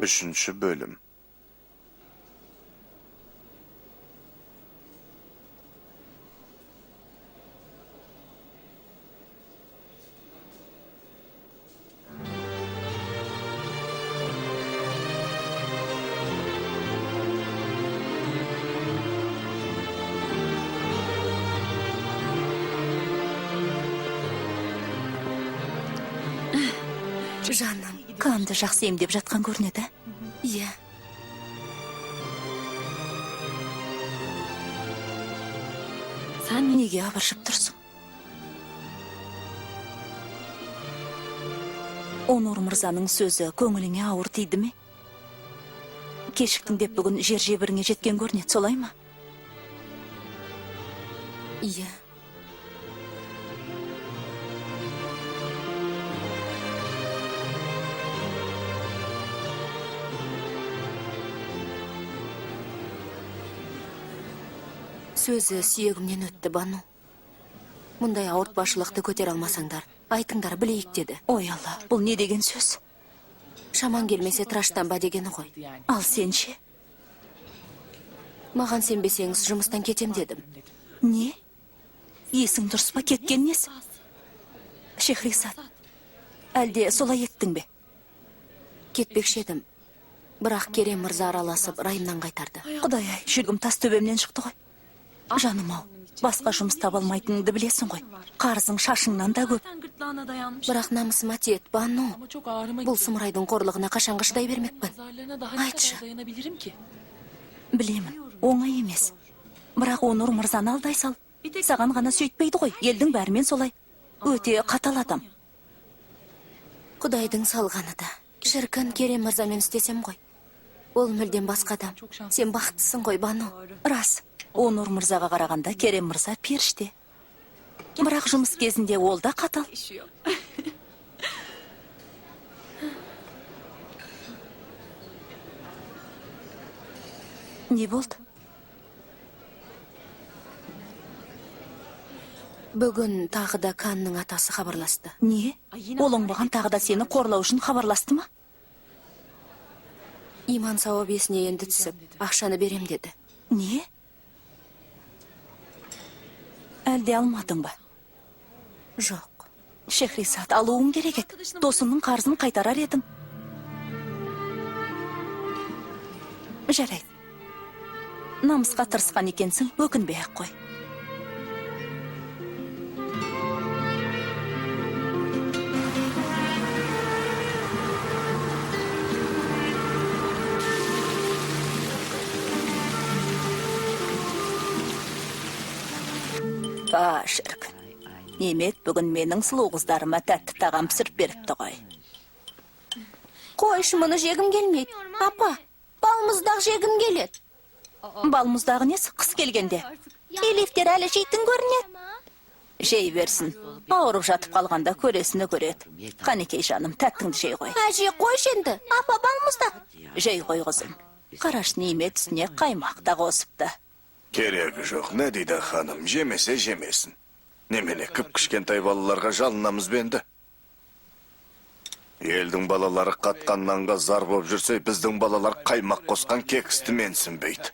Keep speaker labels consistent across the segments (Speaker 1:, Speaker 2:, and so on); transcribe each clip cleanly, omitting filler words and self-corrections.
Speaker 1: 3. bölüm.
Speaker 2: Жаным, қанды жақсы емдеп жатқан көрінеді. Иә. Сен неге абыржып тұрсың? Онур мырзаның сөзі көңіліңе ауыр тиді ме? Кешіктің деп бүгін жер жебіріңе жеткен көрінеді, солай ма? Иә. Сөзі сүйегімнен өтті, Бану. Мұндай ауыртпашылықты көтер алмасаңдар, айтыңдар, білейік деді. Ой Алла, бұл не деген сөз? Шаман келмесе тыраштанба дегені ғой. Ал сен ше? Маған сенбесеңіз жұмыстан кетем дедім. Не? Есің дұрыс па, кеткен несі? Шехрисат, әлде солай еттің бе? Кетпекші едім. Бірақ Керем мырза араласып, райымнан қайтарды. Құдай-ай, жүргім тас төбемнен шықты ғой. Жаным ау, басқа жұмыс таба алмайтыныңды білесің ғой. Қарызың шашыңнан да көп. Бірақ намысыма тиет, Бану. Бұл сұмырайдың қорлығына қашанғы шыдай бермекпін. Айтшы. Білемін, оңай емес. Бірақ Онур мырзаны алдай сал. Саған ғана сөйтпейді ғой, елдің бәрімен солай. Өте қатал адам. Құдайдың салғаны да. Шіркін Керем мырзамен істесем ғой. Ол мүлден басқа адам. Сен бақыттысың ғой, Бану. Рас. Онур мырзаға қарағанда Керем мырза періште. Бірақ жұмыс кезінде ол да қатал. Не болды? Бүгін тағы да Канның атасы хабарласты. Не? Ол оңбаған тағы да сені қорлау үшін хабарласты ма? Иман сауап есіне енді түсіп, ақшаны берем деді. Не? Әлде алмадың ба? Жоқ. Шехрисат, алуың керек еді. Досының қарызын қайтарар едің. Жарайды. Намысқа тырысқан екенсің, өкінбей-ақ қой. Шіркін. Немет бүгін менің сұлу қыздарыма тәтті тағам пісіріп беріпті ғой. Қойшы, мұны жегім келмейді. Апа, балмұздақ жегім келеді. Балмұздағы несі қыс келгенде? Елефтер әлі жейтін көрінеді. Жей берсін. Ауырып жатып қалғанда көресіні көреді. Қанекей жаным, тәттіңді жей қой. Әже, қойшы енді. Апа, балмұздақ. Жей қой қызым. Қараш, Немет үстіне қаймақ та қосыпты.
Speaker 1: Керегі жоқ, не дейді ханым, жемесе жемесін. Немене кіп-кішкентай балаларға жалынамыз бенді. Елдің балалары қатқан нанға зар боп жүрсе, біздің балалар қаймақ қосқан кексті менсінбейді.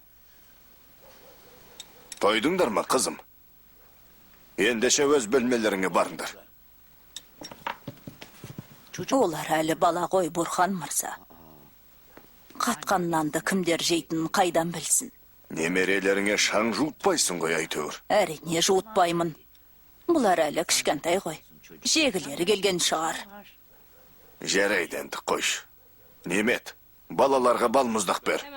Speaker 1: Тойдыңдар ма, қызым? Ендеше өз бөлмелеріңе барыңдар.
Speaker 2: Олар әлі бала ғой, Бурхан мырза. Қатқан нанды кімдер жейтінін қайдан білсін?
Speaker 1: Немерелеріңе шаң жуытпайсың ғой, әйтеуір.
Speaker 2: Әрине жуытпаймын. Бұлар әлі кішкентай ғой. Жегілері келген шығар.
Speaker 1: Жарайды енді қойш. Немет, балаларға балмұздақ бер.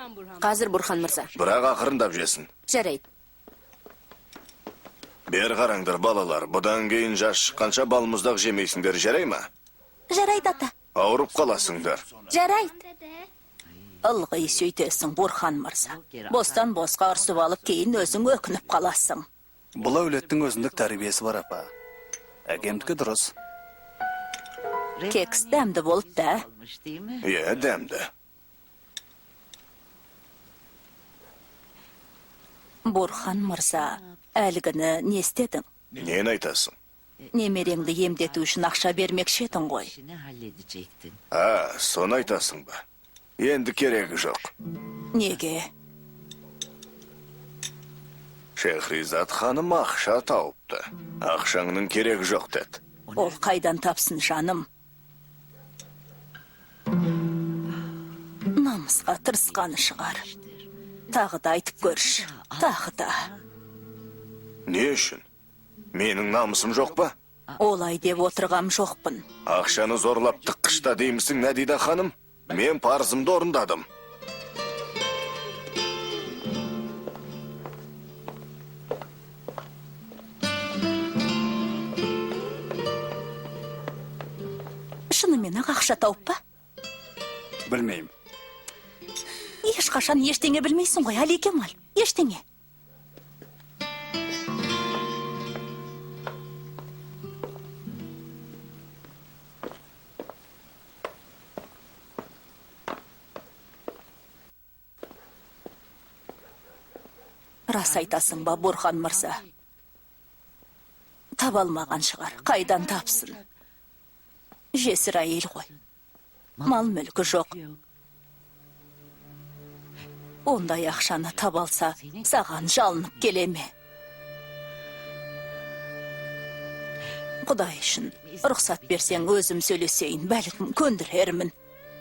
Speaker 2: Қазір, Бурхан мырза.
Speaker 1: Бірақ ақырындап жесін.
Speaker 2: Жарайды.
Speaker 1: Бер қараңдар, балалар, бұдан кейін жас шыққанша балмұздақ жемейсіңдер, жарай ма?
Speaker 2: Жарайды, ата.
Speaker 1: Ауырып қаласыңдар.
Speaker 2: Жарайды. Ылғи сөйтесің, Бурхан мырза. Бостан босқа ұрсып алып, кейін өзің өкініп қаласың.
Speaker 3: Бұл әулеттің өзіндік тәрбиесі бар, апа. Әкемдікі дұрыс.
Speaker 2: Кекс дәмді болып та.
Speaker 1: Е, дәмді.
Speaker 2: Бурхан мырза, әлгіні не істедің?
Speaker 1: Нені айтасың?
Speaker 2: Немереңді емдету үшін ақша бермекші едің ғой.
Speaker 1: Соны айтасың ба? Endi keregi жоқ.
Speaker 2: Неге?
Speaker 1: Шехризат ханым ақша тауыпты. Ақшаңның керегі жоқ деді.
Speaker 2: Ол қайдан тапсын, жаным? Намысқа тырысқаны шығар. Тағы да айтып көрші. Тағы да.
Speaker 1: Не үшін? Менің намысым жоқ па?
Speaker 2: Олай деп отырғам жоқпын.
Speaker 1: Ақшаны зорлап тыққышта деймісің, Надида ханым? Мен парызымды орындадым.
Speaker 2: Шынымен ақ ақша тауып па?
Speaker 3: Білмеймін.
Speaker 2: Ешқашан ештеңе білмейсің ғой, Али Кемал. Ештеңе. Рас айтасың ба, Бурхан мырза? Таба алмаған шығар, қайдан тапсын? Жесір әйел ғой. Мал мүлкі жоқ. Ондай ақшаны таба алса, саған жалынып келеме. Құдай үшін, рұқсат берсең өзім сөйлесейін, бәлкім көндірермін.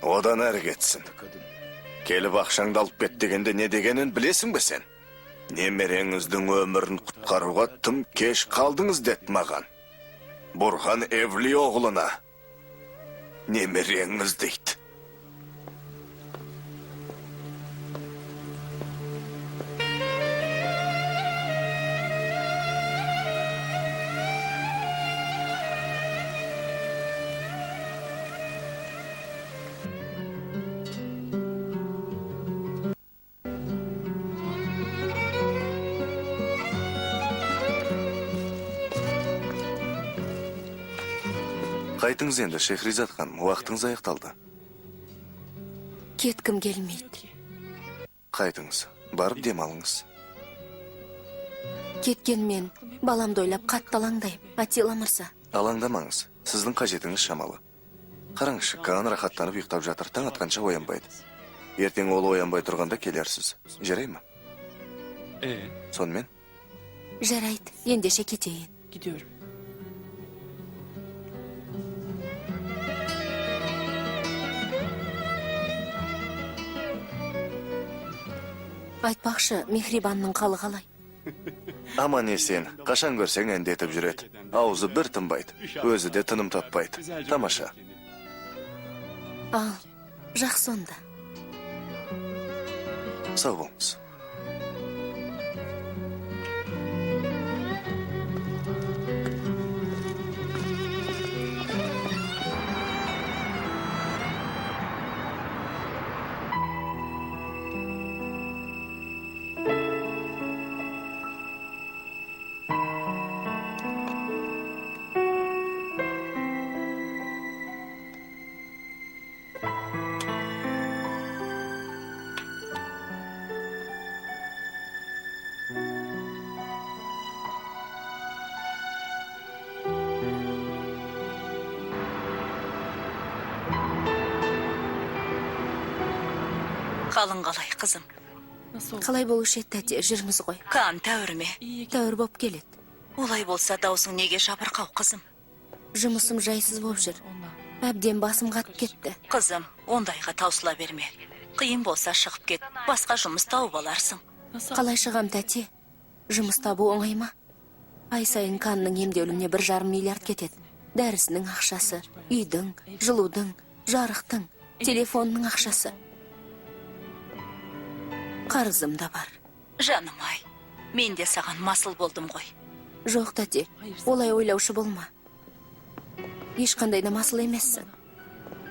Speaker 1: Одан әрі кетсін. Келіп ақшаңды алып кет дегенде не дегенін білесің бе сен? Немереңіздің өмірін құтқаруға тым кеш қалдыңыз деді маған. Бурхан Эвли оғлына. Немереңіз дейді. Қайтыңыз енді, Шехризат ханым, уақытыңыз аяқталды.
Speaker 2: Кеткім келмейді.
Speaker 1: Қайтыңыз, барып демалыңыз.
Speaker 2: Кеткенмен баламды ойлап қатты алаңдаймын, Атила мырза.
Speaker 1: Алаңдамаңыз, сіздің қажетіңіз шамалы. Қараңызшы, Каан рахаттанып ұйықтап жатыр, таң атқанша оянбайды. Ертең ол оянбай тұрғанда келерсіз. Жарай ма? Сонымен?
Speaker 2: Жарайды, ендеше кетейін.
Speaker 4: Gidiyorum.
Speaker 2: Айтпақшы, Мехрибанның қалы қалай?
Speaker 1: Аман есен, қашан көрсең әндетіп жүреді. Аузы бір тынбайды, өзі де тыным таппайды. Тамаша.
Speaker 2: Ал, жақсы онда.
Speaker 1: Сау болыңыз.
Speaker 2: Қалың қалай, қызым?
Speaker 4: Nasıl oldu?
Speaker 2: Қалай болушы еді, тәте, жүрміз ғой. Каан тәуір ме? Тәуір боп келеді. Олай болса даусың неге жабырқау, қызым? Жұмысым жайсыз боп жүр. Әбден басым қатып кетті. Қызым, ондайға таусыла берме. Қиын болса шығып кет, басқа жұмыс тауып аларсың.
Speaker 4: Nasıl?
Speaker 2: Қалай шығам, тәте? Жұмыс табу оңай ма? Ай сайын Канның емдеуіне 1,5 миллиард кетеді. Дәрісінің ақшасы, үйдің, жылудың, жарықтың, телефонның ақшасы. Қарызым да бар. Жаным ай, мен де саған масыл болдым ғой. Жоқ, тәте, олай ойлаушы болма. Ешқандай да масыл емессің.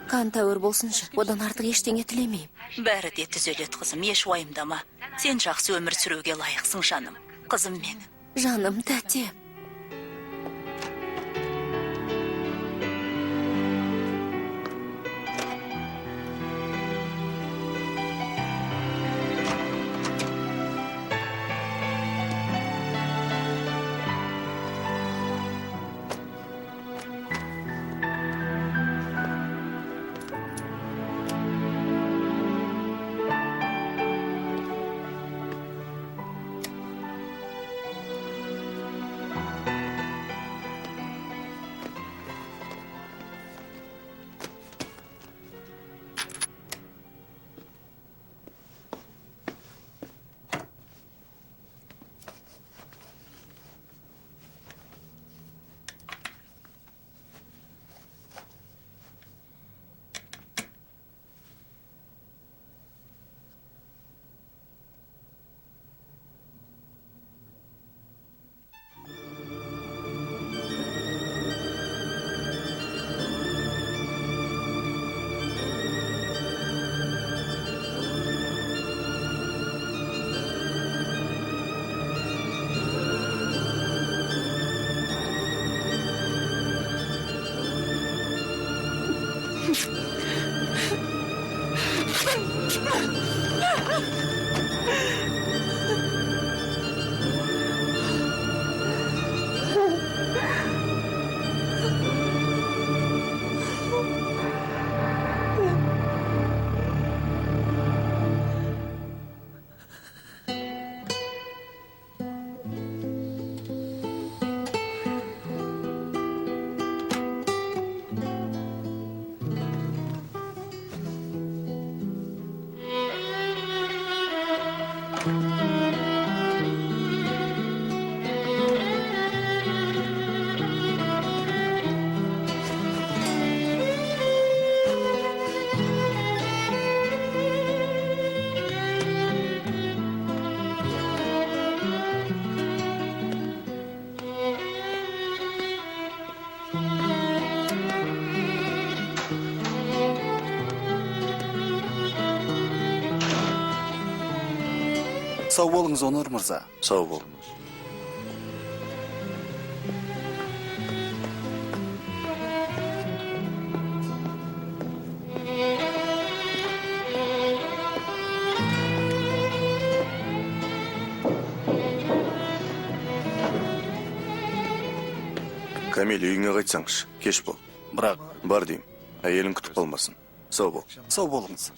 Speaker 2: Кан тәуір болсыншы, одан артық ештеңе тілемеймін. Бәрі де түзеледі, қызым, еш уайымдама. Сен жақсы өмір сүруге лайықсың, жаным. Қызым менің. Жаным, тәте.
Speaker 3: Сау болыңыз, Онур мырза.
Speaker 1: Сау бол. Камил, үйіңе қайтсаңшы, кеш бол.
Speaker 3: Бірақ
Speaker 1: Бар дейм, әйелің күтіп қалмасын. Сау бол.
Speaker 3: сау болыңыз.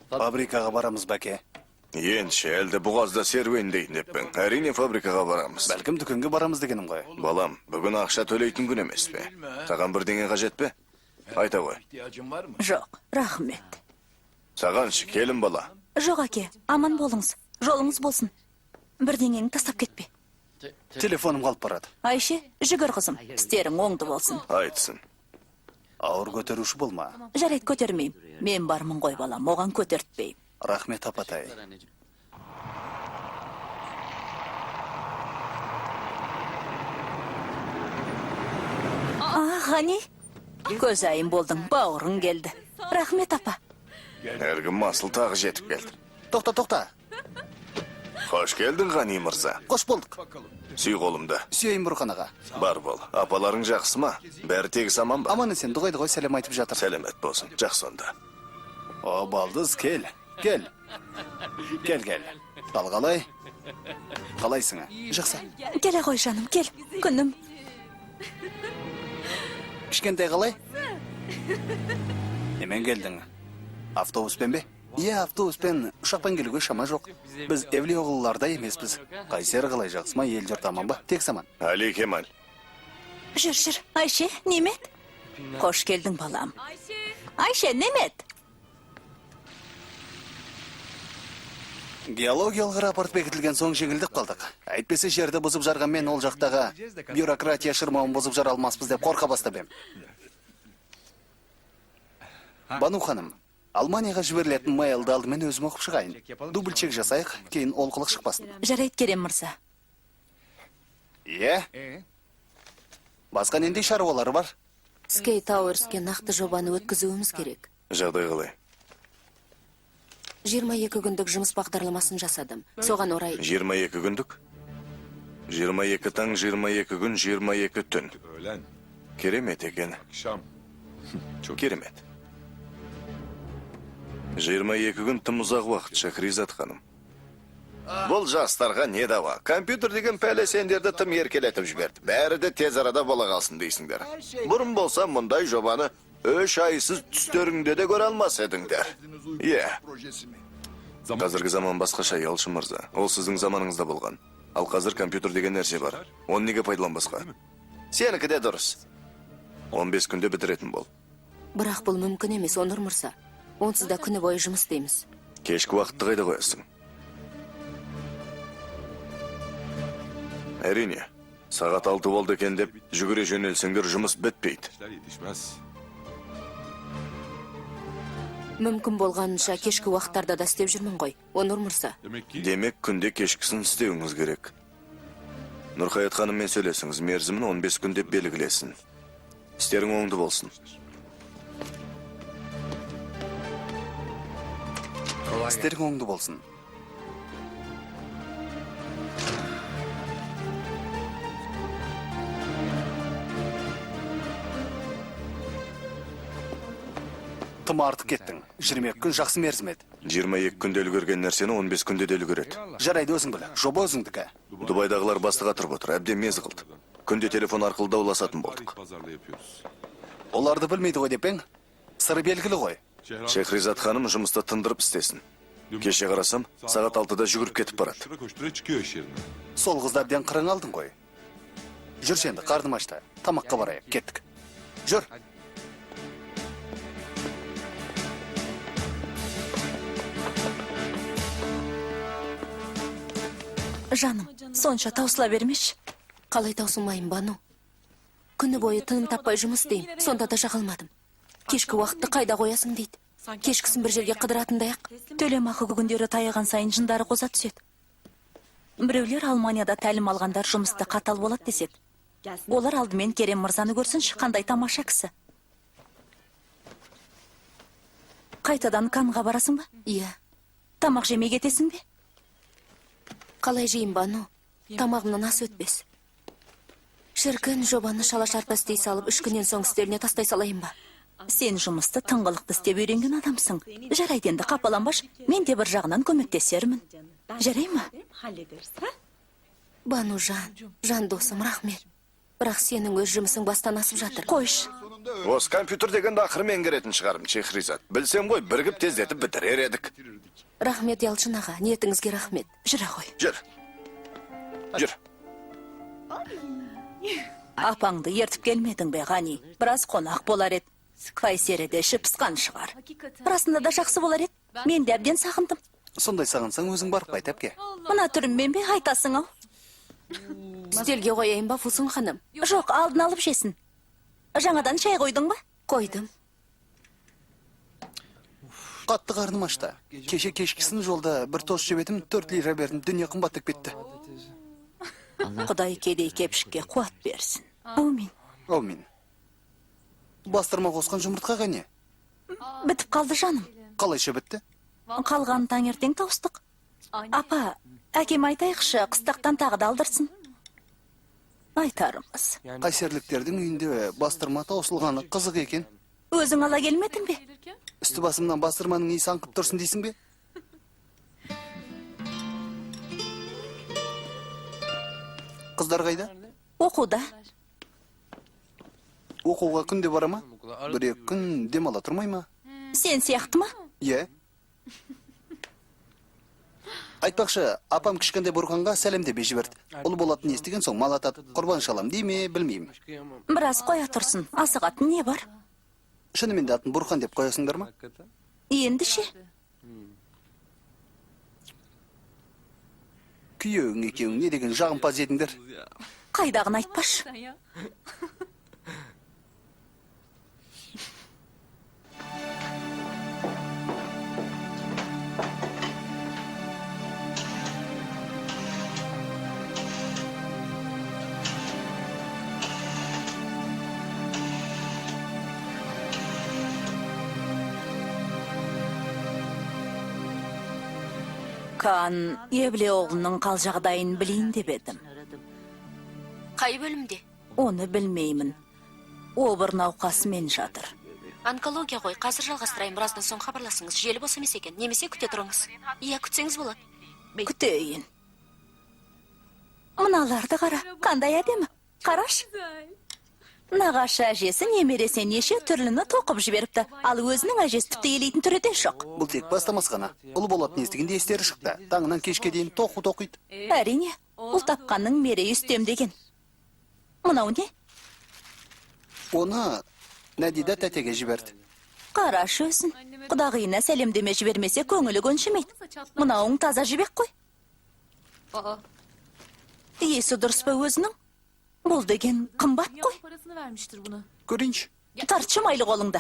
Speaker 3: Фабрикаға барамыз, бәке.
Speaker 1: Ендше, әлді бұғазда серуен дейін деппен. Әрине фабрикаға барамыз.
Speaker 3: Бәлкім дүкенге барамыз дегенім ғой.
Speaker 1: Балам, бүгін ақша төлейтін күн емес пе? Саған бірдеңе қажет пе? Айта ғой.
Speaker 2: Жоқ, рахмет.
Speaker 1: Сағаншы, келін бала.
Speaker 2: Жоқ, әке, аман болыңыз. Жолыңыз болсын. Бірдеңені тастап кетпе.
Speaker 3: Телефоным қалып барады.
Speaker 2: Айше, жүгір қызым. Істерің оңды болсын.
Speaker 1: Айтсын.
Speaker 3: Ауыр көтеруші болма.
Speaker 2: Жарайды, көтермеймін. Мен бармын ғой балам, оған көтертпеймін.
Speaker 3: Рахмет, апатай.
Speaker 2: Ғани, көз айым болдың, бауырың келді. Рахмет, апа.
Speaker 1: Әргі масыл тағы жетіп келді.
Speaker 3: Тоқта.
Speaker 1: Қош келдің, Ғани мырза.
Speaker 3: Қош болдық.
Speaker 1: Сүй қолымда.
Speaker 3: Сүйейін Бұрқанаға.
Speaker 1: Бар бол. Апаларың жақсы ма? Бәрі тегіс аман ба?
Speaker 3: Аман есен, дұғайды ғой, сәлем айтып жатыр.
Speaker 1: Сәлемет болсын. Жақсы онда.
Speaker 3: О, балдыз, кел. Кел. Қалғалай. Қалайсың, жақсы.
Speaker 2: Келе ғой, жаным, кел. Күнім.
Speaker 3: Кішкентай қалай? Немен келдің? Автобуспен бе? Иә, автобуспен, ұшақпен келуге шама жоқ. Біз евлей оғылыларда емеспіз. Қайсер қалай, жақсы ма, ел жұрт аман ба? Тек саман.
Speaker 1: Али Кемал.
Speaker 2: Жүр. Айше, Немет? Қош келдің, балам. Айше, Немет?
Speaker 3: Геологиялық рапорт бекітілген соң жеңілдік қалдық. Әйтпесе жерді бұзып жарған мен ол жақтағы бюрократия шырмауын бұзып жара алмаспыз деп қорқа бастап ем. Бану ханым, Алманияға жіберілетін майлды алдымен өзім оқып шығайын. Дубль чек жасайық, кейін олқылық шықпасын.
Speaker 2: Жарайды, Керем мырза.
Speaker 3: Иә? Басқа нендей шаруалары бар?
Speaker 2: Скей Тауэрске нақты жобаны өткізуіміз керек.
Speaker 1: Жағдай қалай?
Speaker 2: 22 күндік жұмыс бағдарламасын жасадым. Соған орай...
Speaker 1: 22 күндік? 22 таң, 22 күн, 22 түн. Керемет екен. Керемет. 22 күн тым ұзақ уақыт, Шахризат ханым. Бұл жастарға не дава? Компьютер деген пәле сендерді тым еркелетіп жіберді. Бәрі де тез арада бола қалсын дейсіңдер. Бұрын болса мұндай жобаны 3 айсыз түстеріңде де көре алмас едіңдер. Қазіргі заман басқаша, Ялшын мырза. Ол сіздің заманыңызда болған. Ал қазір компьютер деген нәрсе бар. Оны неге пайдаланбасқа? Сенікі де дұрыс. 15 күнде бітіретін бол.
Speaker 2: Бірақ бұл мүмкін емес, Онур мырза. Онсыз да күні бойы жұмыс істейміз.
Speaker 1: Кешкі уақытты қайда қоясың? Әрине, сағат 6 болды екен деп жүгіре жөнелсеңдер жұмыс бітпейді.
Speaker 2: Мүмкін болғанынша кешкі уақыттарда да істеп жүрмін ғой, Онур мырза.
Speaker 1: Демек, күнде кешкісін істеуіңіз керек. Нұрхаят ханыммен сөйлесіңіз, мерзімін 15 күн деп белгілесін. Істерің оңды болсын.
Speaker 3: Істерің оңды болсын. Тым артық кеттің. 22 күн жақсы мерзім еді.
Speaker 1: 22 күнде үлгерген нәрсені 15 күнде де үлгереді.
Speaker 3: Жарайды өзің біл. Жоба өзіңдікі.
Speaker 1: Дубайдағылар бастыға тұрып отыр, әбден мезі қылды. Күнде телефон арқылы дауласатын болдық.
Speaker 3: Оларды білмейді ғой депең. Сыры белгілі ғой.
Speaker 1: Шехризат ханым жұмыста тындырып істесін. Кеше қарасам, сағат 6-да жүгіріп кетіп барады.
Speaker 3: Сол қызды әбден қырың алдың ғой. Жүр сенді, қарным ашты. Тамаққа барайық, кеттік. Жүр.
Speaker 2: Жаным, сонша таусыла бермеш.
Speaker 4: Қалай таусылмайым, Бану? Күні бойы тыным таппай жұмыс дейм, сонда да жағалмадым. Кешкі уақытты қайда қоясың дейді. Кешкісін бір жерге қыдыратындаяқ.
Speaker 2: Төлемақы күндері таяған сайын жындары қоза түседі. Біреулер Алманияда тәлім алғандар жұмысты қатал болады деседі. Олар алдымен Керем мырзаны көрсінші, қандай тамаша кісі. Қайтадан Канға барасың ба?
Speaker 4: Иә.
Speaker 2: Тамақ жемей кетесің бе?
Speaker 4: Қалай жейм, Бану? Тамағымнан ас өтпес. Шіркін жобаны шала-шарпы істей салып, 3 күннен соң істеріне тастай салайын ба?
Speaker 2: Сен жұмысты тыңғылықты істеп үйренген адамсың. Жарайды енді қапаланбаш, мен де бір жағынан көмектесермін. Жарай ма?
Speaker 4: Бану жан досым, рахмет. Бірақ сенің өз жұмысың бастан асып жатыр.
Speaker 2: Қойш.
Speaker 1: Осы компьютер дегенді ақыр меңгеретін шығарым, Шехризат. Білсем ғой, біргіп тездетіп бітірер едік.
Speaker 4: Рахмет, Ялшын аға, ниетіңізге рахмет.
Speaker 2: Жүре ғой.
Speaker 1: Жүр.
Speaker 2: Апаңды ертіп келмедің бе, Ғани? Біраз қонақ болар еді. Қайсереде ішіп пысқан шығар. Расында да жақсы болар еді. Мен де әбден сағындым.
Speaker 3: Сондай сағынсаң өзің барып қайт әпке.
Speaker 2: Мына түріммен бе айтасың ау?
Speaker 4: Үстелге қояйын ба, Фусун ханым?
Speaker 2: Жоқ, алдын алып жесін. Жаңадан шай қойдың ба?
Speaker 4: Қойдым.
Speaker 3: Қатты қарным ашты. Кеше кешкісін жолда бір тост жеп едім, 4 лира бердім, дүние қымбаттап кетті.
Speaker 2: Құдай кедей кепшікке қуат берсін. Аумин.
Speaker 3: Аумин. Бастырма қосқан жұмыртқаға не?
Speaker 2: Бітіп қалды жаным.
Speaker 3: Қалайша бітті?
Speaker 2: Қалған таңертең таустық. Апа, әкем айтайықшы, қыстақтан тағы да алдырсын. Айтарымыз.
Speaker 3: Қайсерліктердің үйінде бастырма таусылғаны қызық екен.
Speaker 2: Өзің ала келмедің бе?
Speaker 3: Үсті басымнан бастырманың иісі аңқып тұрсын дейсің бе? Қыздар қайда?
Speaker 2: Оқуда.
Speaker 3: Оқуға күнде бара ма? 1-2 күн демала тұрмай ма?
Speaker 2: Сен сияқты ма?
Speaker 3: Е. Айтпақшы, апам кішкенде Бұрғанға сәлем деп жіберді. Ұл болатын естіген соң мал атады, құрбан шалам дей ме, білмеймін.
Speaker 2: Біраз қоя тұрсын, асығатын не бар?
Speaker 3: Шынымен де атын Бұрған деп қоясыңдар ма?
Speaker 2: Енді ше?
Speaker 3: Күйеуің екеуің не деген жағымпаз едіңдер?
Speaker 2: Қайдағын айтпаш. Кан, Ебле оғлының қал жағдайын білейін деп едім.
Speaker 4: Қай бөлімде?
Speaker 2: Оны білмеймін. Обыр науқасымен жатыр.
Speaker 4: Онкология ғой, қазір жалғастырайын, біраздан соң хабарласыңыз. Желі бос емес екен, немесе күте тұрыңыз. Иә, күтсеңіз болады.
Speaker 2: Күтейін. Мыналарды қара, қандай әдемі. Қараш. Нағашы әжесі немересе неше түрліні тоқып жіберіпті, ал өзінің әжесі тіпті елейтін түрі де жоқ.
Speaker 3: Бұл тек бастамас қана. Ұл болатын естігенде естері шықты. Таңынан кешке дейін тоқиды.
Speaker 2: Әрине, ұл тапқанның мерейі үстем деген. Мынау не?
Speaker 3: Оны Нәдида тәтеге жіберді.
Speaker 2: Қараш өзін. Құдағиына сәлемдеме жібермесе көңілі көншімейді. Мынауың таза жібек қой. Есі дұрыс па өзінің? Бұл деген қымбат қой.
Speaker 3: Көрейінші.
Speaker 2: Тартшы майлы қолыңда.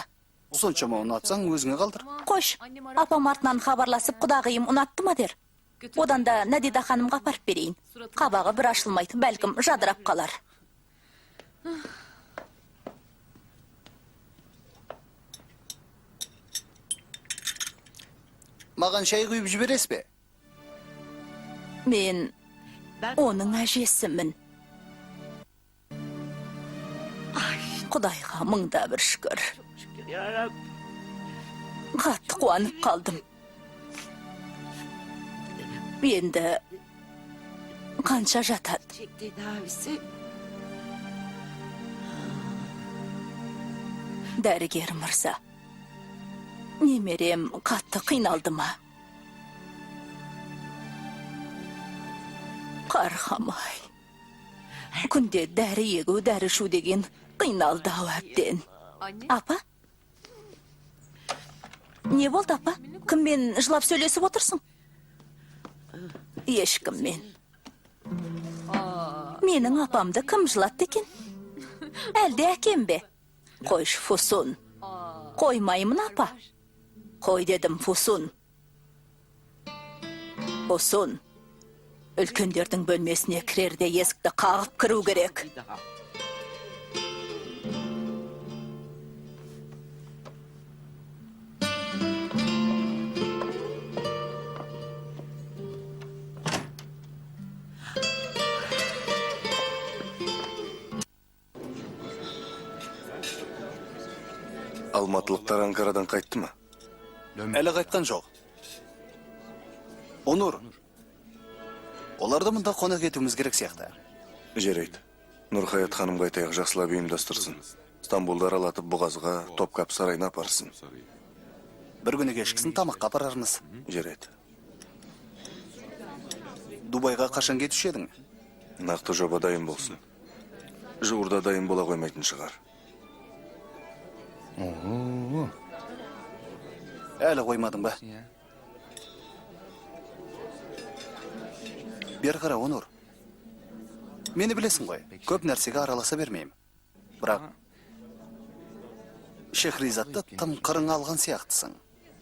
Speaker 3: Соншама ұнатсаң өзіңе қалдыр.
Speaker 2: Қош, апам артынан хабарласып құдағиым ұнатты ма дер. Одан да Нәдида ханымға апарып берейін. Қабағы бір ашылмайды, бәлкім жадырап қалар.
Speaker 3: Маған шай құйып жіберес бе?
Speaker 2: Мен оның әжесімін. Құдайға мыңда бір шүкір. Қатты қуанып қалдым. Енді қанша жатады?
Speaker 5: Tedavisi
Speaker 2: Дәрігер мырза, немерем қатты қиналды ма? Қарғамай. Күнде дәрі егу, дәрі ішу деген қиналды ау әбден. Апа? Не болды, апа? Кіммен жылап сөйлесіп отырсың? Ешкіммен. Менің апамды кім жылатты екен? Әлде әкем бе? Қойш, Фусун. Қоймаймын, апа. Қой дедім, Фусун. Фусун. Үлкендердің бөлмесіне кірерде есікті қағып кіру керек.
Speaker 1: Алматылықтар Анкарадан қайтты ма?
Speaker 3: Әлі қайтқан жоқ. Онур, оларды мұнда қонақ етуіміз керек сияқты.
Speaker 1: Жарайды. Нұрхаят ханым қайтайық жақсылап ұйымдастырсын. Стамбулды аралатып Бұғазға, Топкап сарайына апарсын.
Speaker 3: Бір күні кешкісін тамаққа апарармыз.
Speaker 1: Жарайды.
Speaker 3: Дубайға қашан кетуші едің?
Speaker 1: Нақты жоба дайын болсын. Жуырда дайын бола қоймайтын шығар.
Speaker 3: Әлі қоймадың ба? Бер қара, Онур. Мені білесің ғой, көп нәрсеге араласа бермеймін. Бірақ Шехризатты тым қырың алған сияқтысың.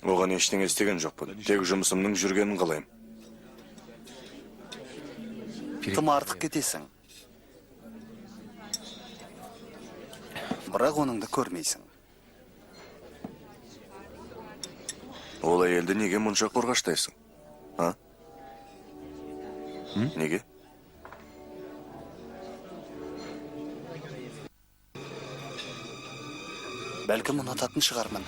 Speaker 1: Оған ештеңе істеген жоқпын. Тек жұмысымның жүргенін қалайым.
Speaker 3: Тым артық кетесің. Бірақ оныңды көрмейсің.
Speaker 1: Ол әйелді неге мұнша қорғаштайсың? А? Неге?
Speaker 3: Бәлкім ұнататын шығармын.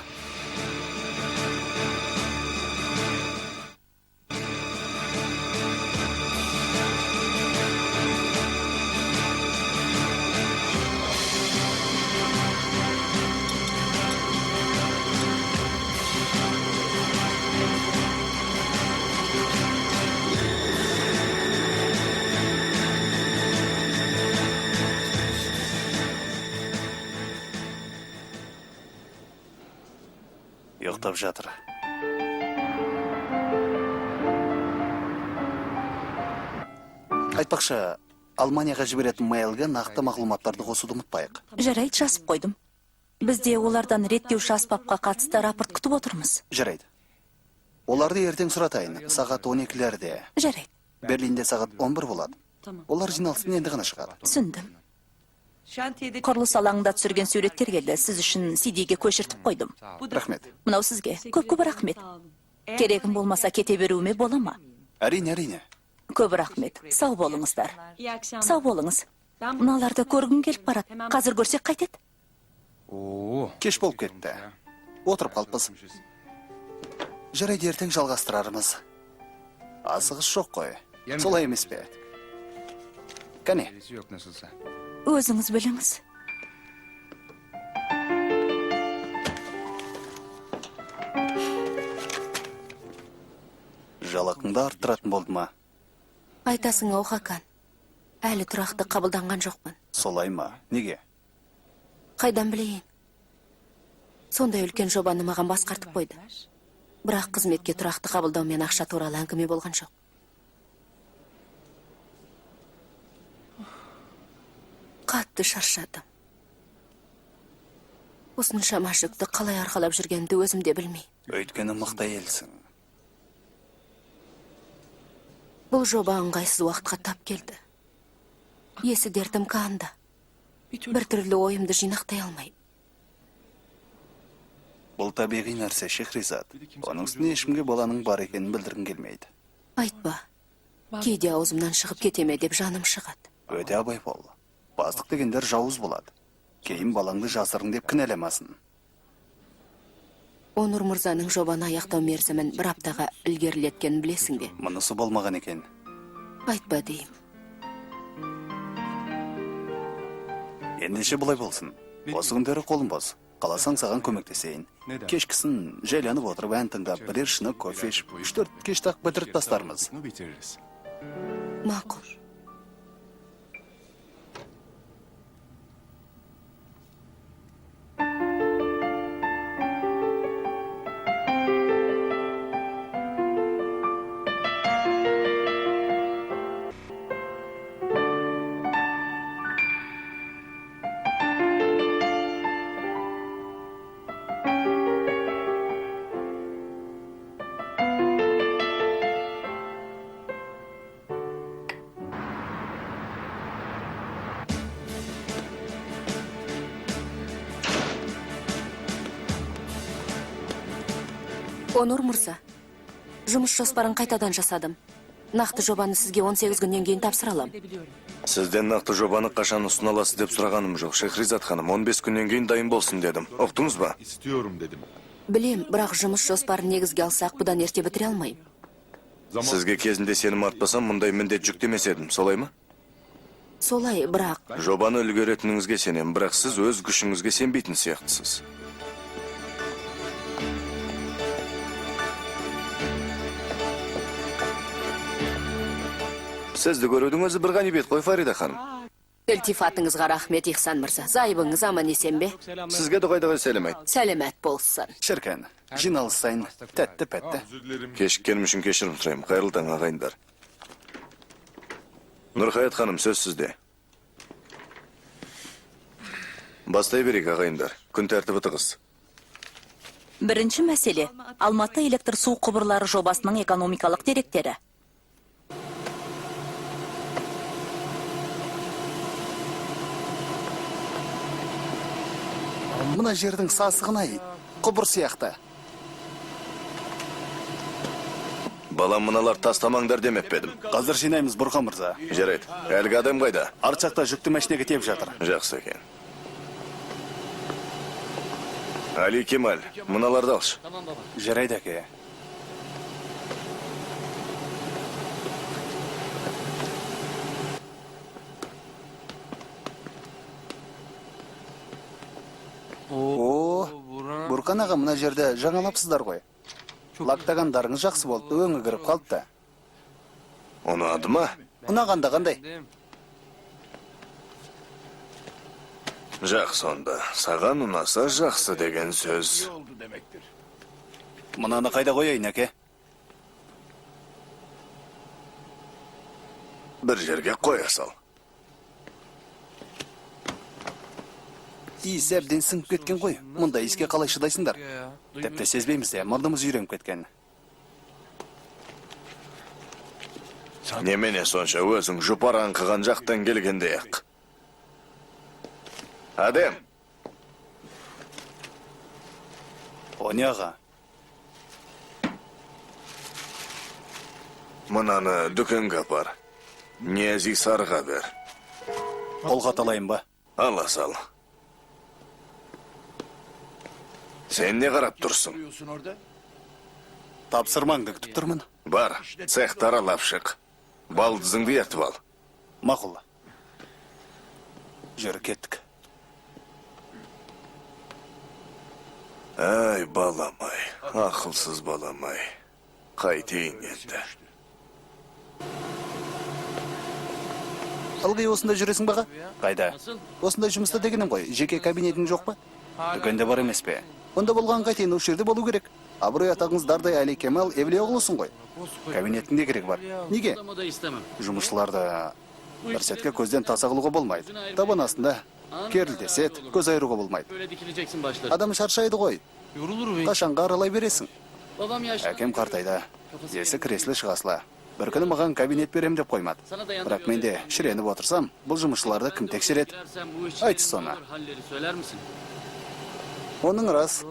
Speaker 3: Ұйықтап жатыр. Айтпақшы, Алманияға жіберетін мейлге нақты мағлұматтарды қосуды ұмытпайық.
Speaker 2: Жарайды, жазып қойдым. Бізде олардан реттеуші аспапқа қатысты рапорт күтіп отырмыз.
Speaker 3: Жарайды. Оларды ертең сұратайын, сағат 12-лерде.
Speaker 2: Жарайды,
Speaker 3: Берлинде сағат 11 болады. Олар жиналсын енді ғана шығады.
Speaker 2: түсіндім.
Speaker 5: şantiyede
Speaker 2: Құрылыс алаңында түсірген суреттер келді. Сіз үшін CD-ге көшіртіп қойдым.
Speaker 3: Рахмет.
Speaker 2: Мынау сізге. Көп рахмет. Керегім болмаса кете беруіме бола ма?
Speaker 3: Әрине.
Speaker 2: Көп рахмет. Сау болыңыздар.
Speaker 5: iyi akşamlar.
Speaker 2: Сау болыңыз. Мыналарды көргім келіп барады. Қазір көрсек қайтеді?
Speaker 3: Кеш болып кетті. Отырып қалыппыз. Жарайды, ертең жалғастырарымыз. Асығыс жоқ қой. Солай емес пе? Кәне.
Speaker 6: Yok nasılsa.
Speaker 2: Өзіңіз біліңіз.
Speaker 3: Жалақыңды арттыратын болды ма?
Speaker 4: Айтасың ау, Хакан. Әлі тұрақты қабылданған жоқпын.
Speaker 3: Солай ма? Неге?
Speaker 4: Қайдан білейін? Сондай үлкен жобаны маған басқартып қойды. Бірақ қызметке тұрақты қабылдау мен ақша туралы әңгіме болған жоқ. Қатты шаршадым. Осыншама жүкті қалай арқалап жүргенімді өзім де білмей.
Speaker 3: Өйткені мықты әйелсің.
Speaker 4: Бұл жоба ыңғайсыз уақытқа тап келді. Есі дертім қанды. Бір түрлі ойымды жинақтай алмай.
Speaker 3: Бұл табиғи нәрсе, Шехризат. Оның үстіне ешкімге баланың бар екенін білдіргім келмейді.
Speaker 4: Айтпа. Кейде аузымнан шығып кетеме деп жаным шығады.
Speaker 3: Өте абай бол. Бастық дегендер жауыз болады. Кейін балаңды жасырың деп кінәламасын.
Speaker 4: Онур мырзаның жобаны аяқтау мерзімін бір аптаға ілгерілеткенін білесің бе?
Speaker 3: Мұнысы болмаған екен.
Speaker 4: Айтпа дейім.
Speaker 3: Ендеше бұлай болсын. Осы күндері қолым бос. Қаласаң саған көмектесейін. Кешкісін жайланып отырып ән тыңдап, бірер шыны кофе ішіп, 3-4 кештақ бітіріп тастармыз.
Speaker 4: Мақұл. Онур мырза, жұмыс жоспарын қайтадан жасадым. Нақты жобаны сізге 18 күннен кейін тапсыра алам.
Speaker 1: Сізден нақты жобаны қашан ұсына аласыз деп сұрағаным жоқ. Шехризат ханым, 15 күннен кейін дайын болсын дедім. Ұқтыңыз ба?
Speaker 6: İstiyorum dedim.
Speaker 4: Білем, бірақ жұмыс жоспарын негізге алсақ, бұдан ерте бітіре алмайым.
Speaker 1: Сізге кезінде сенім артпасам, мұндай міндет жүктемес едім. Солай ма?
Speaker 4: Солай, бірақ
Speaker 1: Жобаны үлгеретініңізге сенем, бірақ сіз өз күшіңізге сенбейтін сияқтысыз. Сізді көрудің өзі бір ғанибет қой, Фарида ханым.
Speaker 4: ілтифатыңызға рахмет, Ихсан мырза. Зайыбыңыз аман есен бе?
Speaker 1: Сізге дұғайдығы сәлем айт.
Speaker 4: Сәлемет болсын.
Speaker 3: Шіркін, жиналыс сайын тәтті-пәтті.
Speaker 6: Özür dilerim.
Speaker 1: Кешіккенім үшін кешірім сұрайым. Қайырлы таң, ағайындар. Нұрхаят ханым, сөз сізде. Бастай берейік, ағайындар. Күн тәртібі тығыз.
Speaker 2: Бірінші мәселе Алматы электр су құбырлары жобасының экономикалық деректері.
Speaker 3: Мына жердің сасығынай, құбыр сияқты.
Speaker 1: Балам, мыналар тастамаңдар демеп педім.
Speaker 3: Қазір жинаймыз, Бұрхан мырза.
Speaker 1: Жарайды. Әлгі адам қайда?
Speaker 3: Арт жақта жүкті мәшінеге теп жатыр.
Speaker 1: Жақсы екен. Али Кемаль, мыналарды алшы.
Speaker 3: Жарайды әке. О, Бұрқан аға, мына жерде жаңалапсыздар ғой. Лақтағандарыңыз жақсы болды, өңі кіріп қалды.
Speaker 1: Ұнады ма?
Speaker 3: Ұнағанда қандай?
Speaker 1: Жақсы онда. Саған ұнаса жақсы деген сөз.
Speaker 3: Мынаны қайда қояйын, әке?
Speaker 1: Бір жерге қоя сал.
Speaker 3: Иісі әбден сіңіп кеткен ғой. Мұнда иіске қалай шыдайсыңдар? Тіпті сезбейміз де, мұрнымыз үйреніп кеткен.
Speaker 1: Немене сонша өзің жұпаран қыған жақтан келгенде ақ. Адем,
Speaker 3: О не аға?
Speaker 1: мынаны дүкенге апар. Ниази сарға бер.
Speaker 3: Қолға талайын ба?
Speaker 1: Ала сал. Сен не қарап тұрсың?
Speaker 3: Тапсырмаңды күтіп тұрмын.
Speaker 1: Бар, цехты аралап шық. Балдызыңды ертіп ал.
Speaker 3: Мақұл. Жүрі кеттік.
Speaker 1: Ай, баламай, ақылсыз баламай. Қайтейін енді.
Speaker 3: Ылғи осында жүресің баға? Қайда? Осында жұмыста дегенім ғой, жеке кабинетің жоқ па? Дүкенде бар емес пе? Онда болған қайтейін осы жерде болу керек. Абырой атағыңыздардай Али Кемал Евлеоғлысың ғой. Кабинеттің не керек бар? Неге? Жұмысшыларды бір сәтке көзден таса қылуға болмайды. Табан астында керілдесет, көз айыруға болмайды.
Speaker 7: Böyle dikileceksin başları.
Speaker 3: Адам шаршайды ғой.
Speaker 7: Yorulur ve
Speaker 3: Қашанға аралай бересің?
Speaker 7: babam yaşlı.
Speaker 3: Әкем қартайда. Есі кіреслі шығасыла. Бір күні маған кабинет берем деп қоймады. Бірақ мен де шіреніп отырсам, бұл жұмысшыларды кім тексереді?
Speaker 7: Sen bu işi
Speaker 3: Ayt sonra.
Speaker 7: halleri söyler misin?
Speaker 3: Оның рас.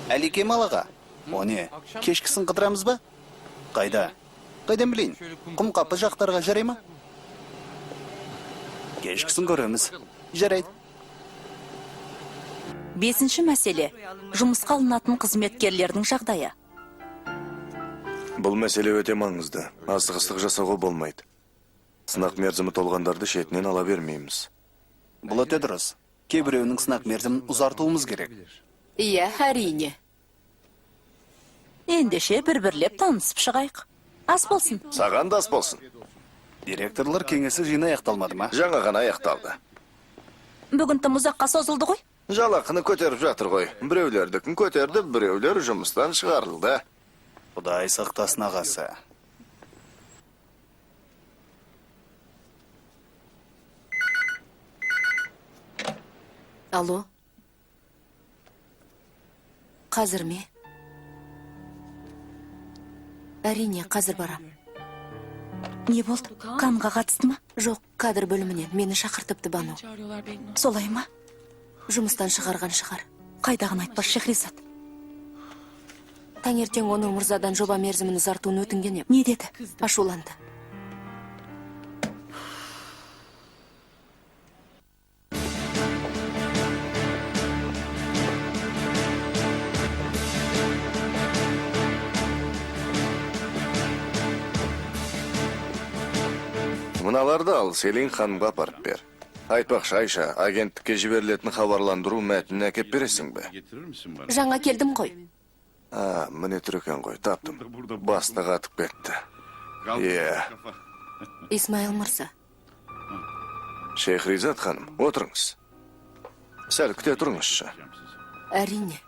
Speaker 3: Әли Кемал аға. О не, кешкісін қыдырамыз ба? Қайда? Қайдан білейін? Құм қапы жақтарға жарай ма? Кешкісін көреміз. Жарайды.
Speaker 2: Бесінші мәселе жұмысқа алынатын қызметкерлердің жағдайы.
Speaker 1: Бұл мәселе өте маңызды. Асығыстық жасауға болмайды. Сынақ мерзімі толғандарды шетінен ала бермейміз.
Speaker 3: Бұл өте дұрыс. Кейбіреуінің сынақ мерзімін ұзартуымыз керек.
Speaker 4: Иә, әрине.
Speaker 2: Ендеше бір-бірлеп танысып шығайық. Ас болсын.
Speaker 1: Саған да ас болсын.
Speaker 3: Директорлар кеңесі жиыны аяқталмады ма?
Speaker 1: Жаңа ғана аяқталды.
Speaker 2: Бүгін тым ұзаққа созылды ғой.
Speaker 1: Жалақыны көтеріп жатыр ғой. Біреулердікін көтерді, біреулер жұмыстан шығарылды.
Speaker 3: Құдай сақтасын ағасы.
Speaker 4: Алло. Қазір ме? Әрине, қазір барам.
Speaker 2: Не болды? Қанға қатысты ма?
Speaker 4: Жоқ, кадр бөлімінен мені шақыртыпты Бану.
Speaker 2: Солай ма?
Speaker 4: Жұмыстан шығарған шығар.
Speaker 2: Қайдағын айтпас Шехризат.
Speaker 4: Таңертең оның мұрзадан жоба мерзімін ұзартуын өтінген ем.
Speaker 2: Не деді?
Speaker 4: Ашуланды.
Speaker 1: Мыналарды ал, Селин ханымға апарып бер. Айтпақшы, Айша, агенттікке жіберілетін хабарландыру мәтінін әкеп бересің бе?
Speaker 4: Жаңа келдім ғой.
Speaker 1: Міне тұр екен ғой, таптым. Бастық атып кетті. Иә.
Speaker 4: Исмаил Мырза.
Speaker 1: Шехризат ханым, отырыңыз. Сәл күте тұрыңызшы.
Speaker 4: Әрине.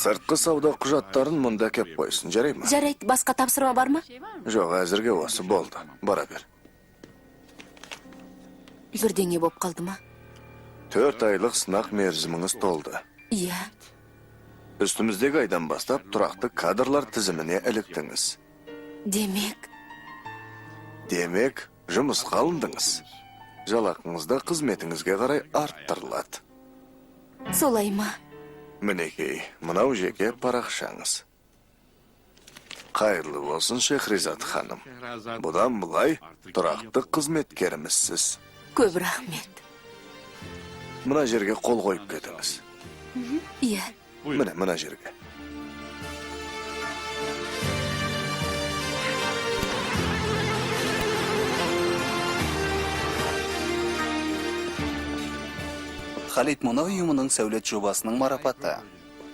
Speaker 1: Сыртқы сауда құжаттарын мұнда кеп қойсын, жарай ма?
Speaker 4: Жарайды, басқа тапсырма бар ма?
Speaker 1: Жоқ, әзірге осы болды. Бара бер.
Speaker 4: Бірдеңе боп қалды ма?
Speaker 1: 4 айлық сынақ мерзіміңіз толды.
Speaker 4: Иә.
Speaker 1: Үстіміздегі айдан бастап тұрақты кадрлар тізіміне іліктіңіз. Демек, жұмысқа алындыңыз. Жалақыңызда қызметіңізге қарай арттырылады.
Speaker 4: Солай ма?
Speaker 1: Мінекей, мынау жеке парақшаңыз. Қайырлы болсын, Шехризат ханым. Бұдан бұлай тұрақты қызметкерімізсіз.
Speaker 4: Көп рахмет.
Speaker 1: Мына жерге қол қойып кетіңіз.
Speaker 4: Иә.
Speaker 1: Мына жерге.
Speaker 3: Халид мұнай ұйымының сәулет жобасының марапаты.